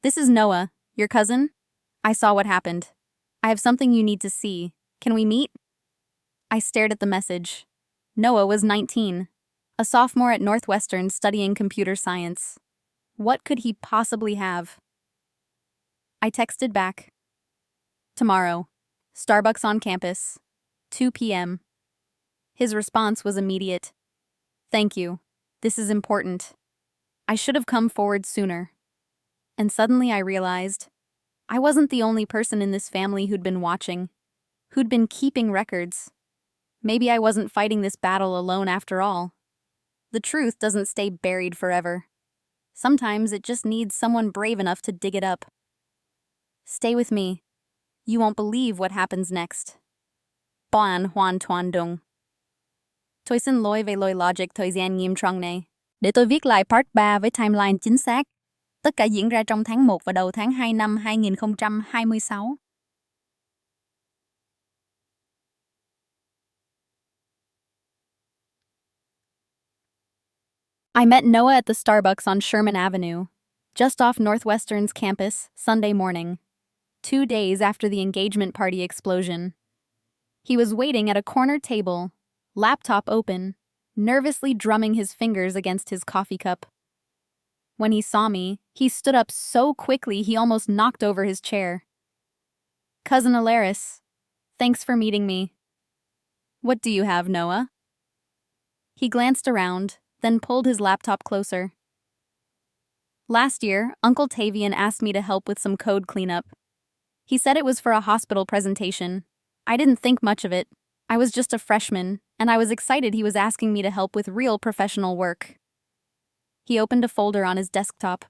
This is Noah, your cousin. I saw what happened. I have something you need to see. Can we meet? I stared at the message. Noah was 19, a sophomore at Northwestern studying computer science. What could he possibly have? I texted back. Tomorrow, Starbucks on campus, 2 p.m. His response was immediate. Thank you. This is important. I should have come forward sooner. And suddenly I realized I wasn't the only person in this family who'd been watching, who'd been keeping records. Maybe I wasn't fighting this battle alone after all. The truth doesn't stay buried forever. Sometimes it just needs someone brave enough to dig it up. Stay with me. You won't believe what happens next. Boan Hoan Tuan Dung. Tôi xin lỗi về lỗi logic thời gian nghiêm trọng này. Để tôi viết lại part 3 với timeline chính xác. Tất cả diễn ra trong tháng 1 và đầu tháng 2 năm 2026. I met Noah at the Starbucks on Sherman Avenue, just off Northwestern's campus, Sunday morning, 2 days after the engagement party explosion. He was waiting at a corner table, laptop open, nervously drumming his fingers against his coffee cup. When he saw me, he stood up so quickly he almost knocked over his chair. Cousin Alaris, thanks for meeting me. What do you have, Noah? He glanced around, then pulled his laptop closer. Last year, Uncle Tavian asked me to help with some code cleanup. He said it was for a hospital presentation. I didn't think much of it. I was just a freshman, and I was excited he was asking me to help with real professional work. He opened a folder on his desktop.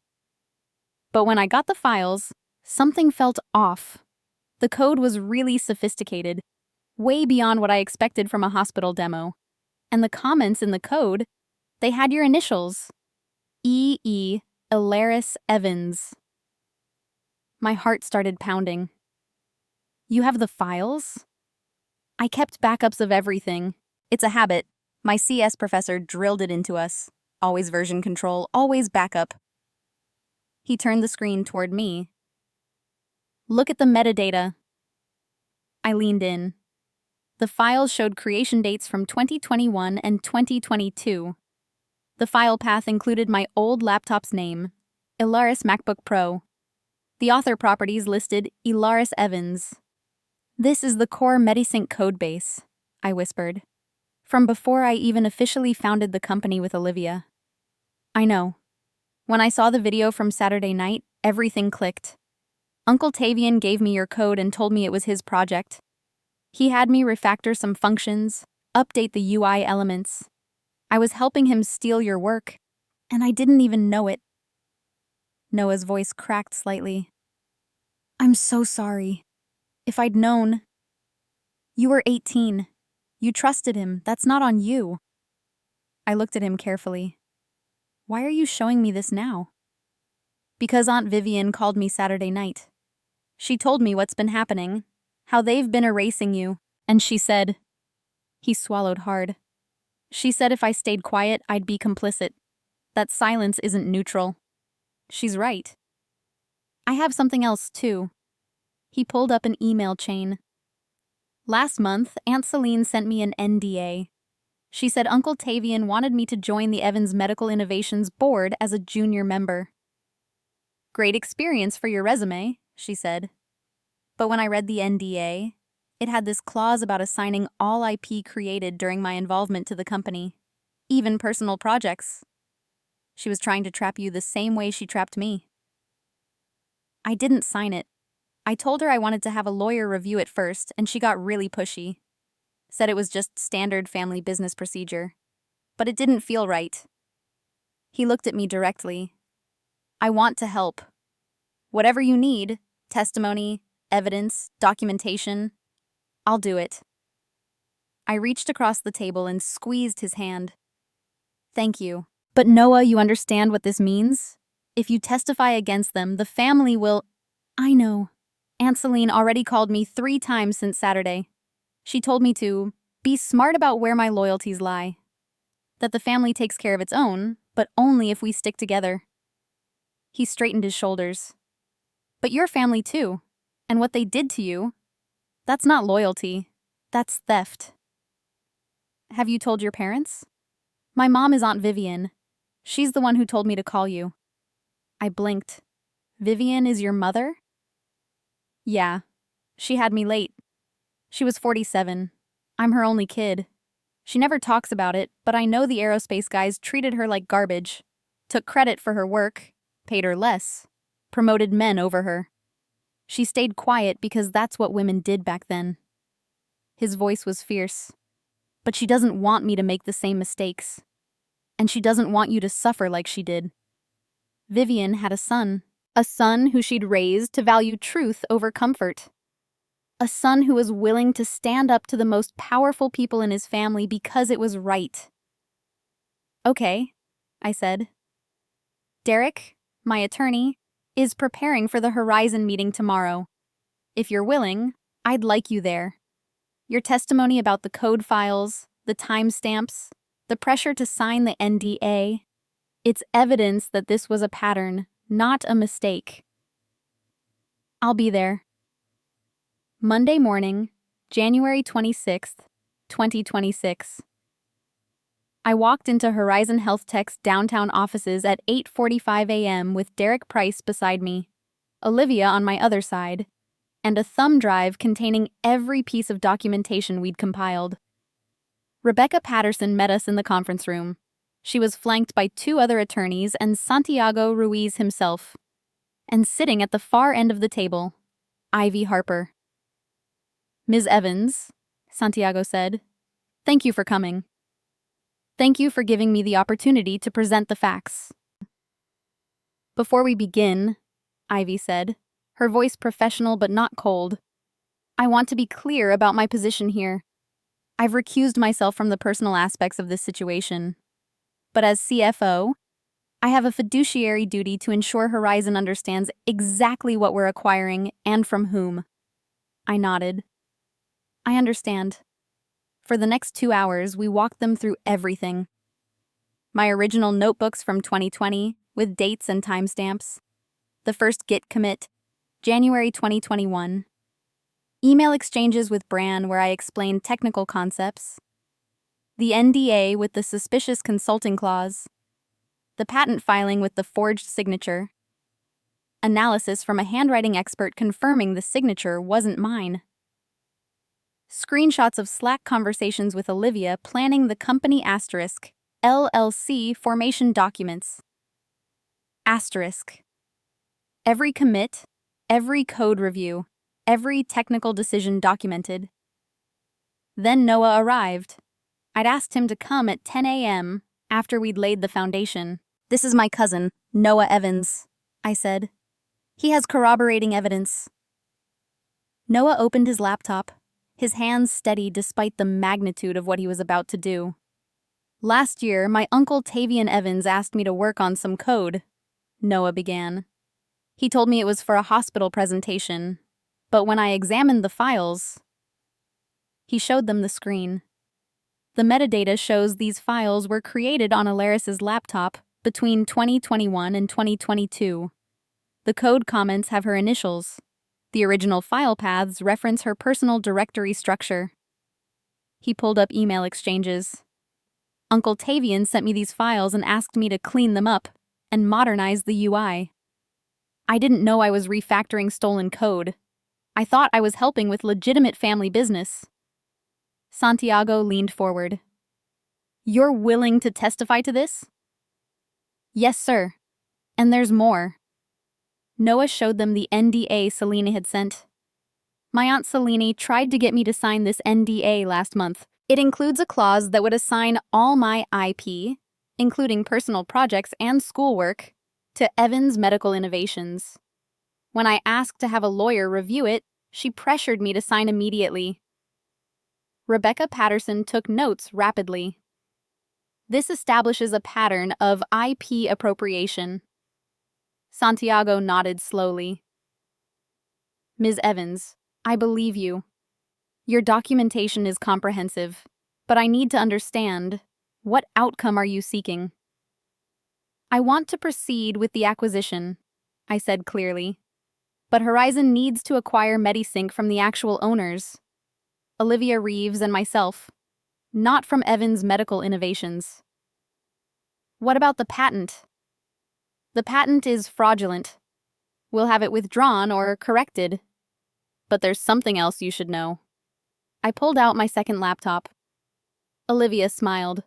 But when I got the files, something felt off. The code was really sophisticated, way beyond what I expected from a hospital demo. And the comments in the code, they had your initials. E.E. Ilaris Evans. My heart started pounding. You have the files? I kept backups of everything. It's a habit. My CS professor drilled it into us. Always version control, always backup. He turned the screen toward me. Look at the metadata. I leaned in. The files showed creation dates from 2021 and 2022. The file path included my old laptop's name, Ilaris MacBook Pro. The author properties listed Ilaris Evans. This is the core Medisync codebase, I whispered, from before I even officially founded the company with Olivia. I know. When I saw the video from Saturday night, everything clicked. Uncle Tavian gave me your code and told me it was his project. He had me refactor some functions, update the UI elements. I was helping him steal your work, and I didn't even know it. Noah's voice cracked slightly. I'm so sorry. If I'd known. You were 18. You trusted him. That's not on you. I looked at him carefully. Why are you showing me this now? Because Aunt Vivian called me Saturday night. She told me what's been happening, how they've been erasing you, and she said... He swallowed hard. She said if I stayed quiet, I'd be complicit. That silence isn't neutral. She's right. I have something else, too. He pulled up an email chain. Last month, Aunt Celine sent me an NDA. She said Uncle Tavian wanted me to join the Evans Medical Innovations board as a junior member. Great experience for your resume, she said. But when I read the NDA, it had this clause about assigning all IP created during my involvement to the company, even personal projects. She was trying to trap you the same way she trapped me. I didn't sign it. I told her I wanted to have a lawyer review it first, and she got really pushy. Said it was just standard family business procedure. But it didn't feel right. He looked at me directly. I want to help. Whatever you need, testimony, evidence, documentation, I'll do it. I reached across the table and squeezed his hand. Thank you. But Noah, you understand what this means? If you testify against them, the family will... I know. Aunt Celine already called me 3 times since Saturday. She told me to be smart about where my loyalties lie. That the family takes care of its own, but only if we stick together. He straightened his shoulders. But your family too. And what they did to you, that's not loyalty. That's theft. Have you told your parents? My mom is Aunt Vivian. She's the one who told me to call you. I blinked. Vivian is your mother? Yeah. She had me late. She was 47. I'm her only kid. She never talks about it, but I know the aerospace guys treated her like garbage, took credit for her work, paid her less, promoted men over her. She stayed quiet because that's what women did back then. His voice was fierce. But she doesn't want me to make the same mistakes. And she doesn't want you to suffer like she did. Vivian had a son who she'd raised to value truth over comfort. A son who was willing to stand up to the most powerful people in his family because it was right. Okay, I said. Derek, my attorney, is preparing for the Horizon meeting tomorrow. If you're willing, I'd like you there. Your testimony about the code files, the timestamps, the pressure to sign the NDA, it's evidence that this was a pattern, not a mistake. I'll be there. Monday morning, January 26th, 2026. I walked into Horizon Health Tech's downtown offices at 8:45 a.m. with Derek Price beside me, Olivia on my other side, and a thumb drive containing every piece of documentation we'd compiled. Rebecca Patterson met us in the conference room. She was flanked by 2 other attorneys and Santiago Ruiz himself. And sitting at the far end of the table, Ivy Harper. Ms. Evans, Santiago said, thank you for coming. Thank you for giving me the opportunity to present the facts. Before we begin, Ivy said, her voice professional but not cold, I want to be clear about my position here. I've recused myself from the personal aspects of this situation. But as CFO, I have a fiduciary duty to ensure Horizon understands exactly what we're acquiring and from whom. I nodded. I understand. For the next 2 hours, we walked them through everything. My original notebooks from 2020, with dates and timestamps. The first Git commit, January 2021. Email exchanges with Bran where I explained technical concepts. The NDA with the suspicious consulting clause. The patent filing with the forged signature. Analysis from a handwriting expert confirming the signature wasn't mine. Screenshots of Slack conversations with Olivia planning the company asterisk LLC formation documents. Asterisk. Every commit, every code review, every technical decision documented. Then Noah arrived. I'd asked him to come at 10 a.m. after we'd laid the foundation. "This is my cousin, Noah Evans," I said. "He has corroborating evidence." Noah opened his laptop, his hands steady despite the magnitude of what he was about to do. "Last year, my uncle Tavian Evans asked me to work on some code," Noah began. "He told me it was for a hospital presentation, but when I examined the files..." He showed them the screen. The metadata shows these files were created on Alaris's laptop between 2021 and 2022. The code comments have her initials. The original file paths reference her personal directory structure. He pulled up email exchanges. "Uncle Tavian sent me these files and asked me to clean them up and modernize the UI. I didn't know I was refactoring stolen code. I thought I was helping with legitimate family business." Santiago leaned forward. "You're willing to testify to this?" "Yes, sir. And there's more." Noah showed them the NDA Selene had sent. "My Aunt Selene tried to get me to sign this NDA last month. It includes a clause that would assign all my IP, including personal projects and schoolwork, to Evans Medical Innovations. When I asked to have a lawyer review it, she pressured me to sign immediately." Rebecca Patterson took notes rapidly. "This establishes a pattern of IP appropriation." Santiago nodded slowly. "Ms. Evans, I believe you. Your documentation is comprehensive, but I need to understand, what outcome are you seeking?" "I want to proceed with the acquisition," I said clearly. "But Horizon needs to acquire Medisync from the actual owners, Olivia Reeves and myself, not from Evans Medical Innovations." "What about the patent?" "The patent is fraudulent. We'll have it withdrawn or corrected. But there's something else you should know." I pulled out my second laptop. Olivia smiled.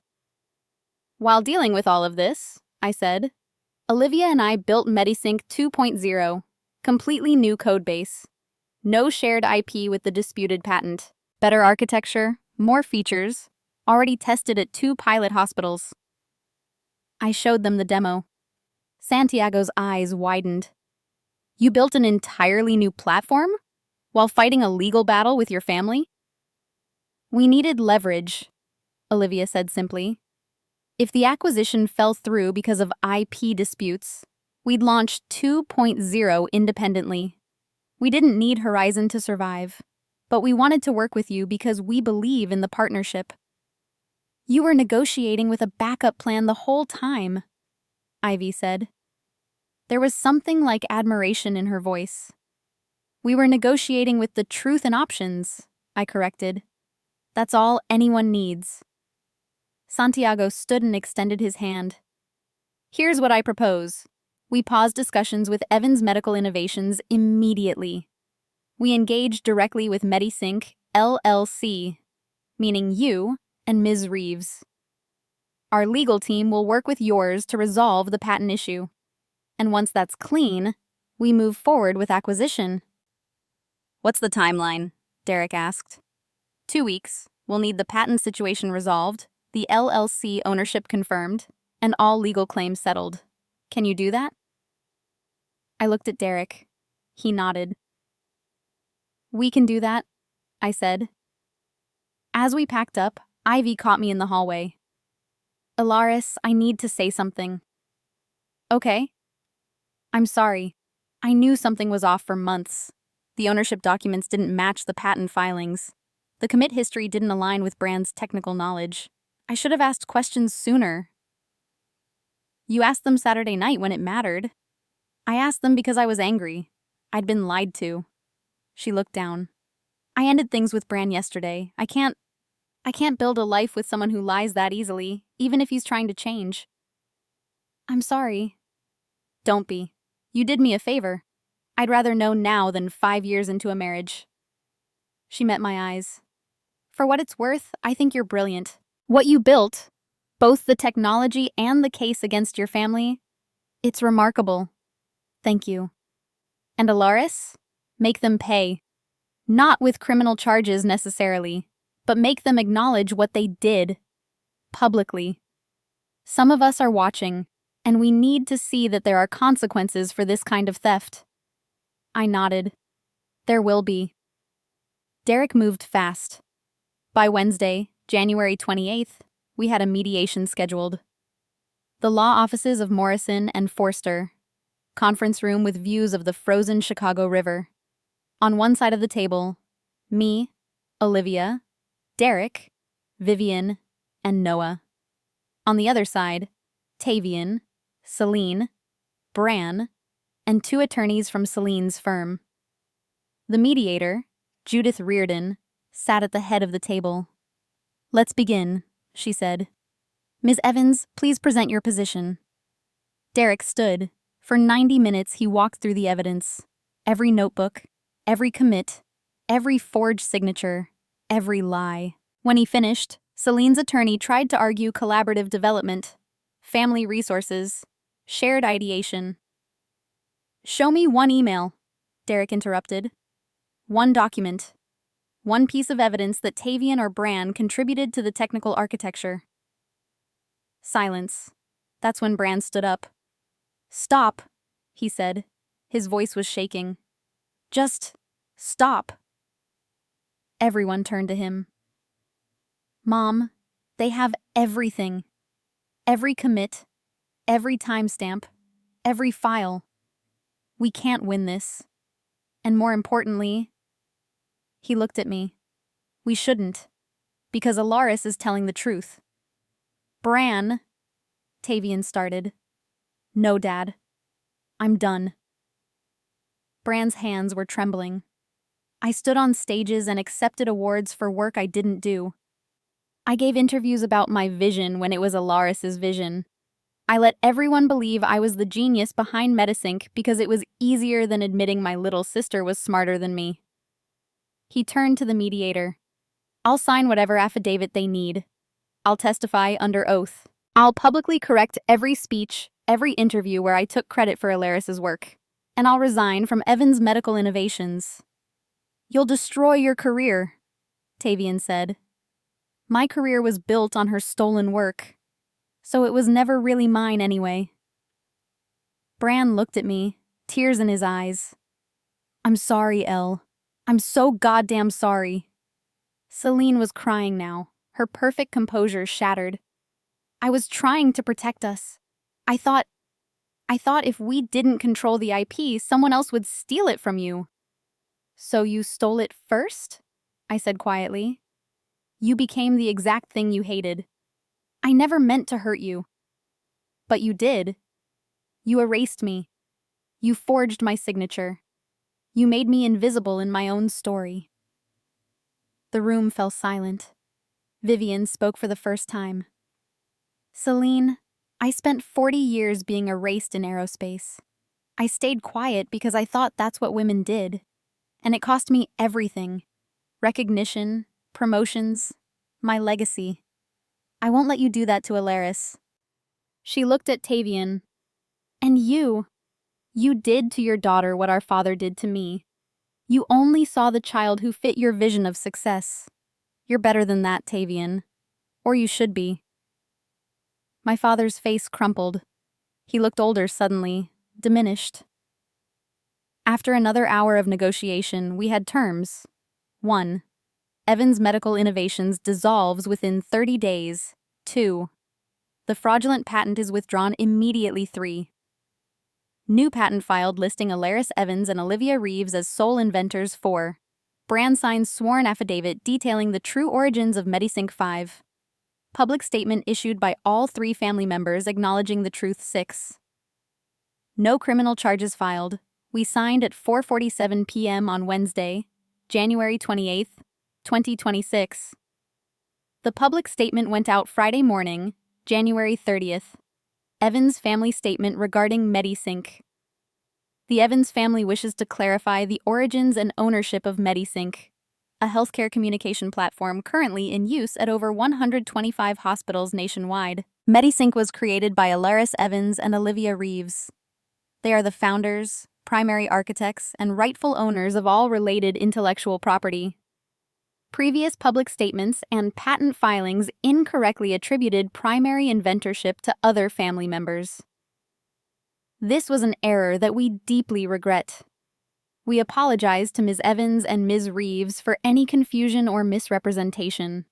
"While dealing with all of this," I said, "Olivia and I built Medisync 2.0, completely new codebase. No shared IP with the disputed patent. Better architecture, more features, already tested at 2 pilot hospitals." I showed them the demo. Santiago's eyes widened. "You built an entirely new platform? While fighting a legal battle with your family?" "We needed leverage," Olivia said simply. "If the acquisition fell through because of IP disputes, we'd launch 2.0 independently. We didn't need Horizon to survive, but we wanted to work with you because we believe in the partnership." "You were negotiating with a backup plan the whole time," Ivy said. There was something like admiration in her voice. "We were negotiating with the truth and options," I corrected. "That's all anyone needs." Santiago stood and extended his hand. "Here's what I propose. We pause discussions with Evans Medical Innovations immediately. We engage directly with Medisync LLC, meaning you and Ms. Reeves. Our legal team will work with yours to resolve the patent issue. And once that's clean, we move forward with acquisition." "What's the timeline?" Derek asked. 2 weeks. We'll need the patent situation resolved, the LLC ownership confirmed, and all legal claims settled. Can you do that?" I looked at Derek. He nodded. "We can do that, I said. As we packed up, Ivy caught me in the hallway. Alaris, I need to say something. Okay. I'm sorry. I knew something was off for months. The ownership documents didn't match the patent filings. The commit history didn't align with Brand's technical knowledge. I should have asked questions sooner. You asked them Saturday night when it mattered. I asked them because I was angry. I'd been lied to. She looked down. I ended things with Bran yesterday. I can't build a life with someone who lies that easily, even if he's trying to change. I'm sorry. Don't be. You did me a favor. I'd rather know now than 5 years into a marriage. She met my eyes. For what it's worth, I think you're brilliant. What you built, both the technology and the case against your family, it's remarkable. Thank you. And Alaris? Make them pay. Not with criminal charges necessarily, but make them acknowledge what they did. Publicly. Some of us are watching, and we need to see that there are consequences for this kind of theft. I nodded. There will be. Derek moved fast. By Wednesday, January 28th, we had a mediation scheduled. The law offices of Morrison and Forster. Conference room with views of the frozen Chicago River. On one side of the table, me, Olivia, Derek, Vivian, and Noah. On the other side, Tavian, Celine, Bran, and 2 attorneys from Celine's firm. The mediator, Judith Reardon, sat at the head of the table. Let's begin, she said. Ms. Evans, please present your position. Derek stood. For 90 minutes, he walked through the evidence. Every notebook, every commit, every forged signature, every lie. When he finished, Celine's attorney tried to argue collaborative development, family resources, shared ideation. Show me one email, Derek interrupted. One document. One piece of evidence that Tavian or Bran contributed to the technical architecture. Silence. That's when Bran stood up. Stop, he said. His voice was shaking. Just stop. Everyone turned to him. Mom, they have everything. Every commit, every timestamp, every file. We can't win this. And more importantly, he looked at me. We shouldn't, because Alaris is telling the truth. Bran, Tavian started. No, Dad. I'm done. Bran's hands were trembling. I stood on stages and accepted awards for work I didn't do. I gave interviews about my vision when it was Alaris's vision. I let everyone believe I was the genius behind Medisync because it was easier than admitting my little sister was smarter than me. He turned to the mediator. I'll sign whatever affidavit they need. I'll testify under oath. I'll publicly correct every speech, every interview where I took credit for Alaris's work. And I'll resign from Evans Medical Innovations. You'll destroy your career, Tavian said. My career was built on her stolen work, so it was never really mine anyway. Bran looked at me, tears in his eyes. I'm sorry, Elle. I'm so goddamn sorry. Celine was crying now, her perfect composure shattered. I was trying to protect us. I thought if we didn't control the IP, someone else would steal it from you. So you stole it first? I said quietly. You became the exact thing you hated. I never meant to hurt you. But you did. You erased me. You forged my signature. You made me invisible in my own story. The room fell silent. Vivian spoke for the first time. Celine, I spent 40 years being erased in aerospace. I stayed quiet because I thought that's what women did. And it cost me everything. Recognition, promotions, my legacy. I won't let you do that to Alaris. She looked at Tavian. And you did to your daughter what our father did to me. You only saw the child who fit your vision of success. You're better than that, Tavian. Or you should be. My father's face crumpled. He looked older suddenly, diminished. After another hour of negotiation, we had terms. 1. Evans Medical Innovations dissolves within 30 days. 2. The fraudulent patent is withdrawn immediately. 3. New patent filed listing Alaris Evans and Olivia Reeves as sole inventors. 4. Brand signs sworn affidavit detailing the true origins of Medisync. 5. Public statement issued by all 3 family members acknowledging the truth. 6. No criminal charges filed. We signed at 4:47 p.m. on Wednesday, January 28, 2026. The public statement went out Friday morning, January 30th. Evans family statement regarding Medisync. The Evans family wishes to clarify the origins and ownership of Medisync, a healthcare communication platform currently in use at over 125 hospitals nationwide. Medisync was created by Alaris Evans and Olivia Reeves. They are the founders, primary architects, and rightful owners of all related intellectual property. Previous public statements and patent filings incorrectly attributed primary inventorship to other family members. This was an error that we deeply regret. We apologize to Ms. Evans and Ms. Reeves for any confusion or misrepresentation.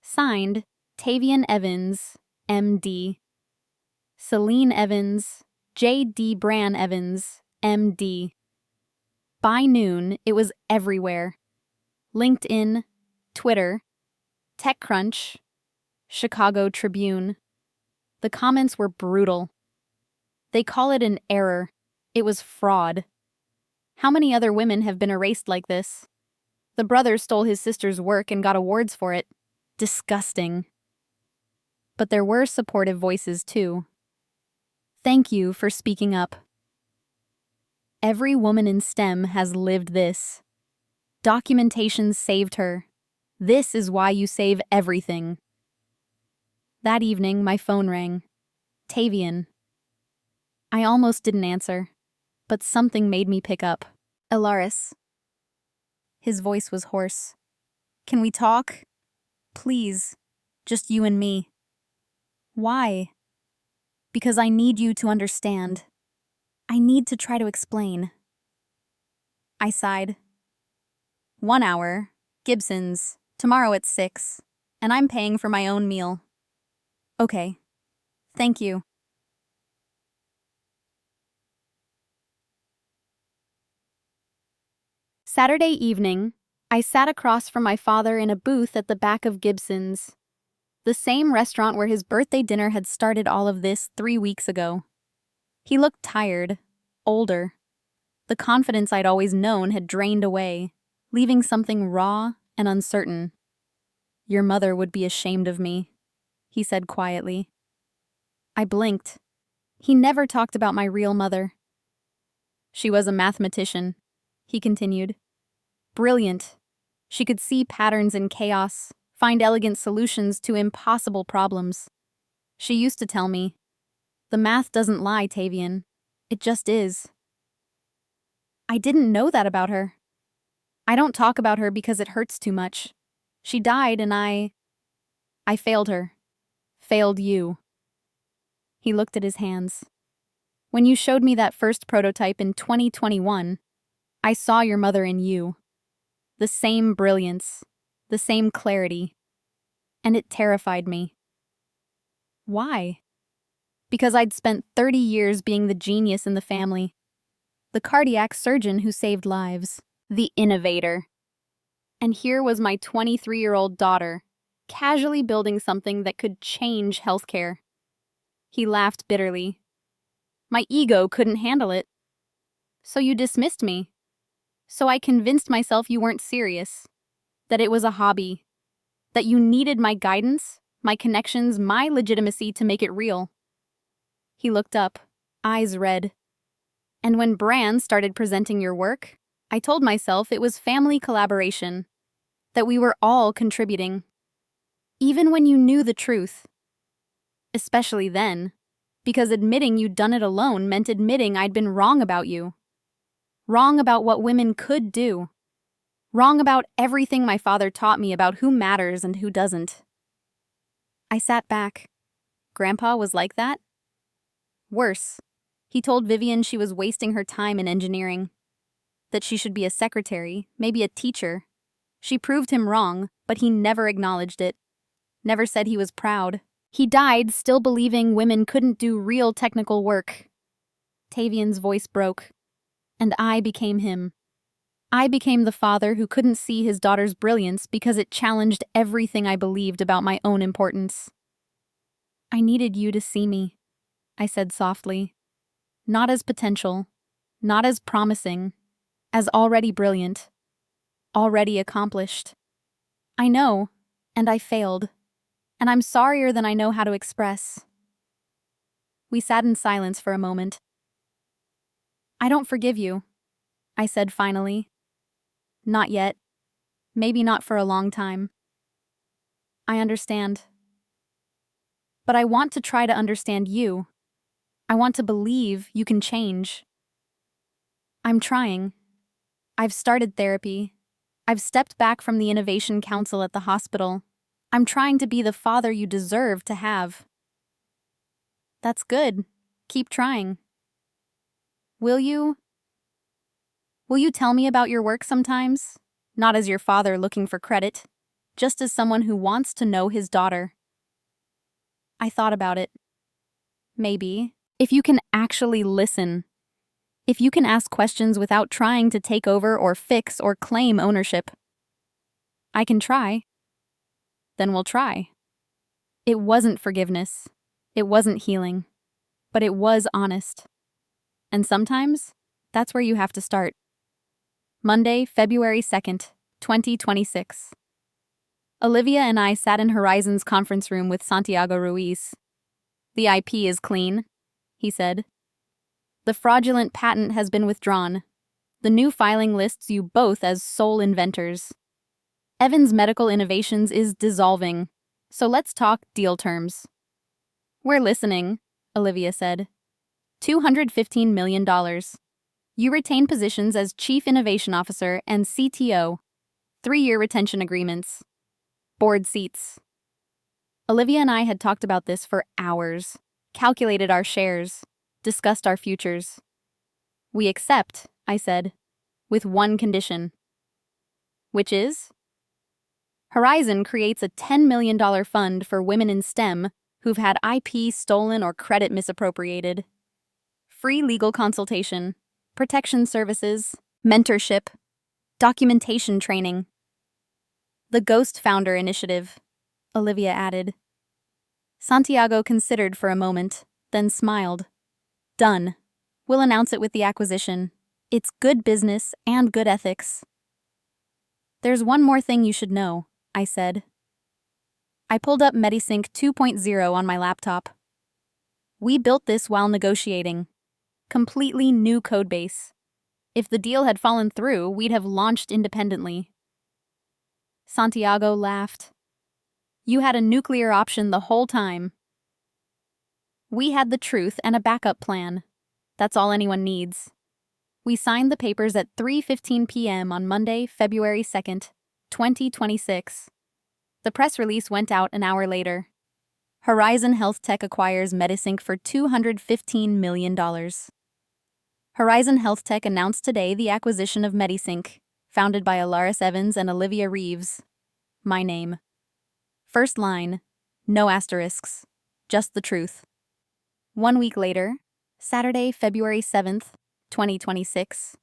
Signed, Tavian Evans, M.D. Celine Evans, J.D. Bran Evans, M.D. By noon, it was everywhere. LinkedIn, Twitter, TechCrunch, Chicago Tribune. The comments were brutal. They call it an error. It was fraud. How many other women have been erased like this? The brother stole his sister's work and got awards for it. Disgusting. But there were supportive voices too. Thank you for speaking up. Every woman in STEM has lived this. Documentation saved her. This is why you save everything. That evening, my phone rang. Tavian. I almost didn't answer, but something made me pick up. Alaris. His voice was hoarse. Can we talk? Please, just you and me. Why? Because I need you to understand. I need to try to explain. I sighed. 1 hour, Gibson's, tomorrow at 6, and I'm paying for my own meal. Okay. Thank you. Saturday evening, I sat across from my father in a booth at the back of Gibson's, the same restaurant where his birthday dinner had started all of this 3 weeks ago. He looked tired, older. The confidence I'd always known had drained away, leaving something raw and uncertain. Your mother would be ashamed of me, he said quietly. I blinked. He never talked about my real mother. She was a mathematician, he continued. Brilliant. She could see patterns in chaos, find elegant solutions to impossible problems. She used to tell me, the math doesn't lie, Tavian. It just is. I didn't know that about her. I don't talk about her because it hurts too much. She died and I failed her. Failed you. He looked at his hands. When you showed me that first prototype in 2021, I saw your mother in you. The same brilliance, the same clarity. And it terrified me. Why? Because I'd spent 30 years being the genius in the family. The cardiac surgeon who saved lives. The innovator. And here was my 23-year-old daughter, casually building something that could change healthcare. He laughed bitterly. My ego couldn't handle it. So you dismissed me. So I convinced myself you weren't serious, that it was a hobby, that you needed my guidance, my connections, my legitimacy to make it real. He looked up, eyes red. And when Bran started presenting your work, I told myself it was family collaboration, that we were all contributing. Even when you knew the truth. Especially then, because admitting you'd done it alone meant admitting I'd been wrong about you. Wrong about what women could do. Wrong about everything my father taught me about who matters and who doesn't. I sat back. Grandpa was like that? Worse. He told Vivian she was wasting her time in engineering. That she should be a secretary, maybe a teacher. She proved him wrong, but he never acknowledged it. Never said he was proud. He died still believing women couldn't do real technical work. Tavian's voice broke, and I became him. I became the father who couldn't see his daughter's brilliance because it challenged everything I believed about my own importance. I needed you to see me, I said softly. Not as potential, not as promising, as already brilliant, already accomplished. I know, and I failed, and I'm sorrier than I know how to express. We sat in silence for a moment. I don't forgive you, I said finally. Not yet. Maybe not for a long time. I understand. But I want to try to understand you. I want to believe you can change. I'm trying. I've started therapy. I've stepped back from the Innovation Council at the hospital. I'm trying to be the father you deserve to have. That's good. Keep trying. Will you tell me about your work sometimes? Not as your father looking for credit, just as someone who wants to know his daughter. I thought about it. Maybe, if you can actually listen. If you can ask questions without trying to take over or fix or claim ownership. I can try. Then we'll try. It wasn't forgiveness. It wasn't healing. But it was honest. And sometimes, that's where you have to start. Monday, February 2nd, 2026. Olivia and I sat in Horizon's conference room with Santiago Ruiz. The IP is clean, he said. The fraudulent patent has been withdrawn. The new filing lists you both as sole inventors. Evan's Medical Innovations is dissolving, so let's talk deal terms. We're listening, Olivia said. $215 million. You retain positions as Chief Innovation Officer and CTO. 3-year retention agreements. Board seats. Olivia and I had talked about this for hours, calculated our shares, discussed our futures. We accept, I said, with one condition. Which is? Horizon creates a $10 million fund for women in STEM who've had IP stolen or credit misappropriated. Free legal consultation, protection services, mentorship, documentation training. The Ghost Founder Initiative, Olivia added. Santiago considered for a moment, then smiled. Done. We'll announce it with the acquisition. It's good business and good ethics. There's one more thing you should know, I said. I pulled up Medisync 2.0 on my laptop. We built this while negotiating. Completely new codebase. If the deal had fallen through, we'd have launched independently. Santiago laughed. You had a nuclear option the whole time. We had the truth and a backup plan. That's all anyone needs. We signed the papers at 3:15 p.m. on Monday, February 2nd, 2026. The press release went out an hour later. Horizon Health Tech acquires Medisync for $215 million. Horizon Health Tech announced today the acquisition of Medisync, founded by Alaris Evans and Olivia Reeves. My name. First line, no asterisks, just the truth. 1 week later, Saturday, February 7th, 2026,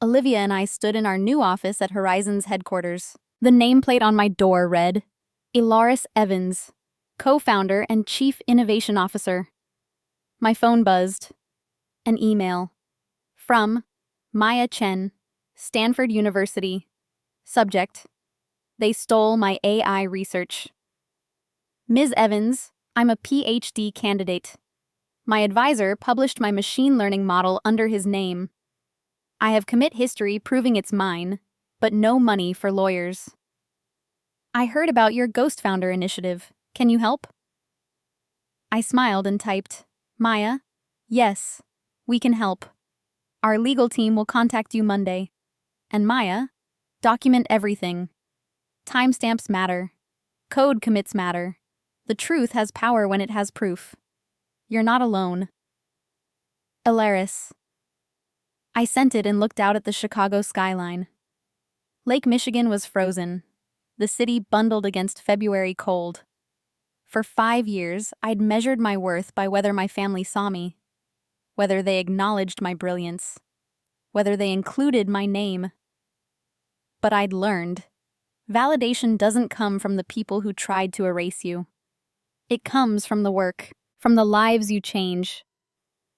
Olivia and I stood in our new office at Horizon's headquarters. The nameplate on my door read, Alaris Evans, co-founder and Chief Innovation Officer. My phone buzzed. An email. From Maya Chen, Stanford University. Subject: They stole my AI research. Ms. Evans, I'm a PhD candidate. My advisor published my machine learning model under his name. I have commit history proving it's mine, but no money for lawyers. I heard about your Ghost Founder initiative. Can you help? I smiled and typed, Maya, yes, we can help. Our legal team will contact you Monday. And Maya, document everything. Timestamps matter. Code commits matter. The truth has power when it has proof. You're not alone. Alaris. I sent it and looked out at the Chicago skyline. Lake Michigan was frozen, the city bundled against February cold. For 5 years, I'd measured my worth by whether my family saw me, whether they acknowledged my brilliance, whether they included my name. But I'd learned, validation doesn't come from the people who tried to erase you. It comes from the work, from the lives you change,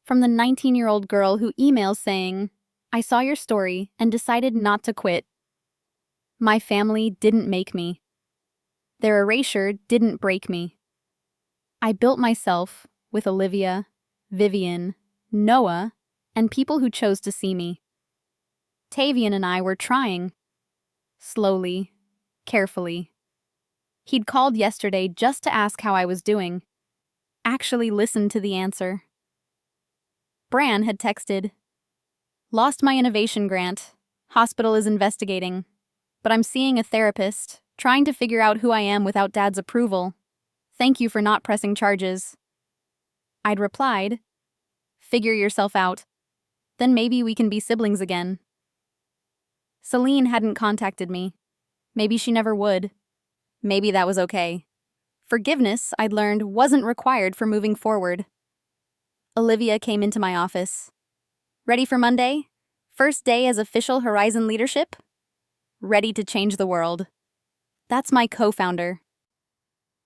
from the 19-year-old girl who emails saying, "I saw your story and decided not to quit." My family didn't make me. Their erasure didn't break me. I built myself with Olivia, Vivian, Noah, and people who chose to see me. Tavian and I were trying. Slowly, carefully. He'd called yesterday just to ask how I was doing. Actually listened to the answer. Bran had texted, "Lost my innovation grant. Hospital is investigating. But I'm seeing a therapist, trying to figure out who I am without Dad's approval. Thank you for not pressing charges." I'd replied, "Figure yourself out. Then maybe we can be siblings again." Celine hadn't contacted me. Maybe she never would. Maybe that was okay. Forgiveness, I'd learned, wasn't required for moving forward. Olivia came into my office. "Ready for Monday? First day as official Horizon leadership? Ready to change the world." That's my co-founder.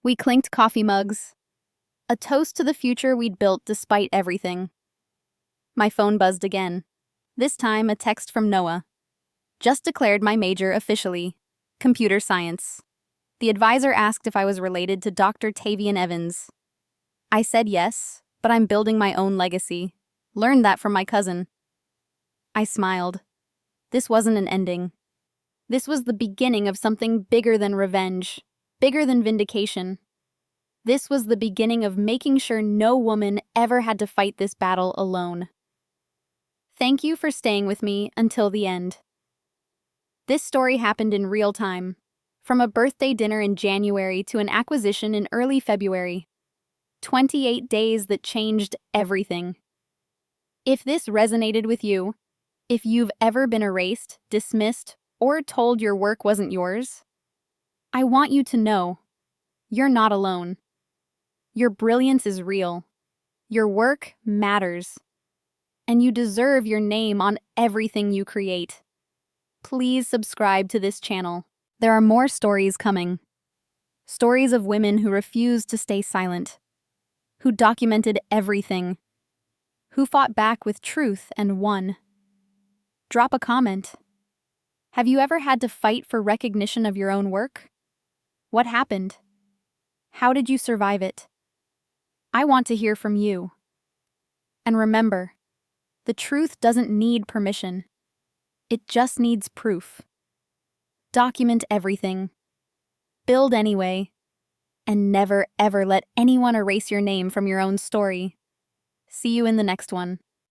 We clinked coffee mugs. A toast to the future we'd built despite everything. My phone buzzed again. This time a text from Noah. "Just declared my major officially. Computer science." The advisor asked if I was related to Dr. Tavian Evans. I said yes, but I'm building my own legacy. Learned that from my cousin. I smiled. This wasn't an ending. This was the beginning of something bigger than revenge, bigger than vindication. This was the beginning of making sure no woman ever had to fight this battle alone. Thank you for staying with me until the end. This story happened in real time, from a birthday dinner in January to an acquisition in early February. 28 days that changed everything. If this resonated with you, if you've ever been erased, dismissed, or told your work wasn't yours, I want you to know, you're not alone. Your brilliance is real. Your work matters. And you deserve your name on everything you create. Please subscribe to this channel. There are more stories coming. Stories of women who refused to stay silent, who documented everything, who fought back with truth and won. Drop a comment. Have you ever had to fight for recognition of your own work? What happened? How did you survive it? I want to hear from you. And remember, the truth doesn't need permission. It just needs proof. Document everything. Build anyway. And never, ever let anyone erase your name from your own story. See you in the next one.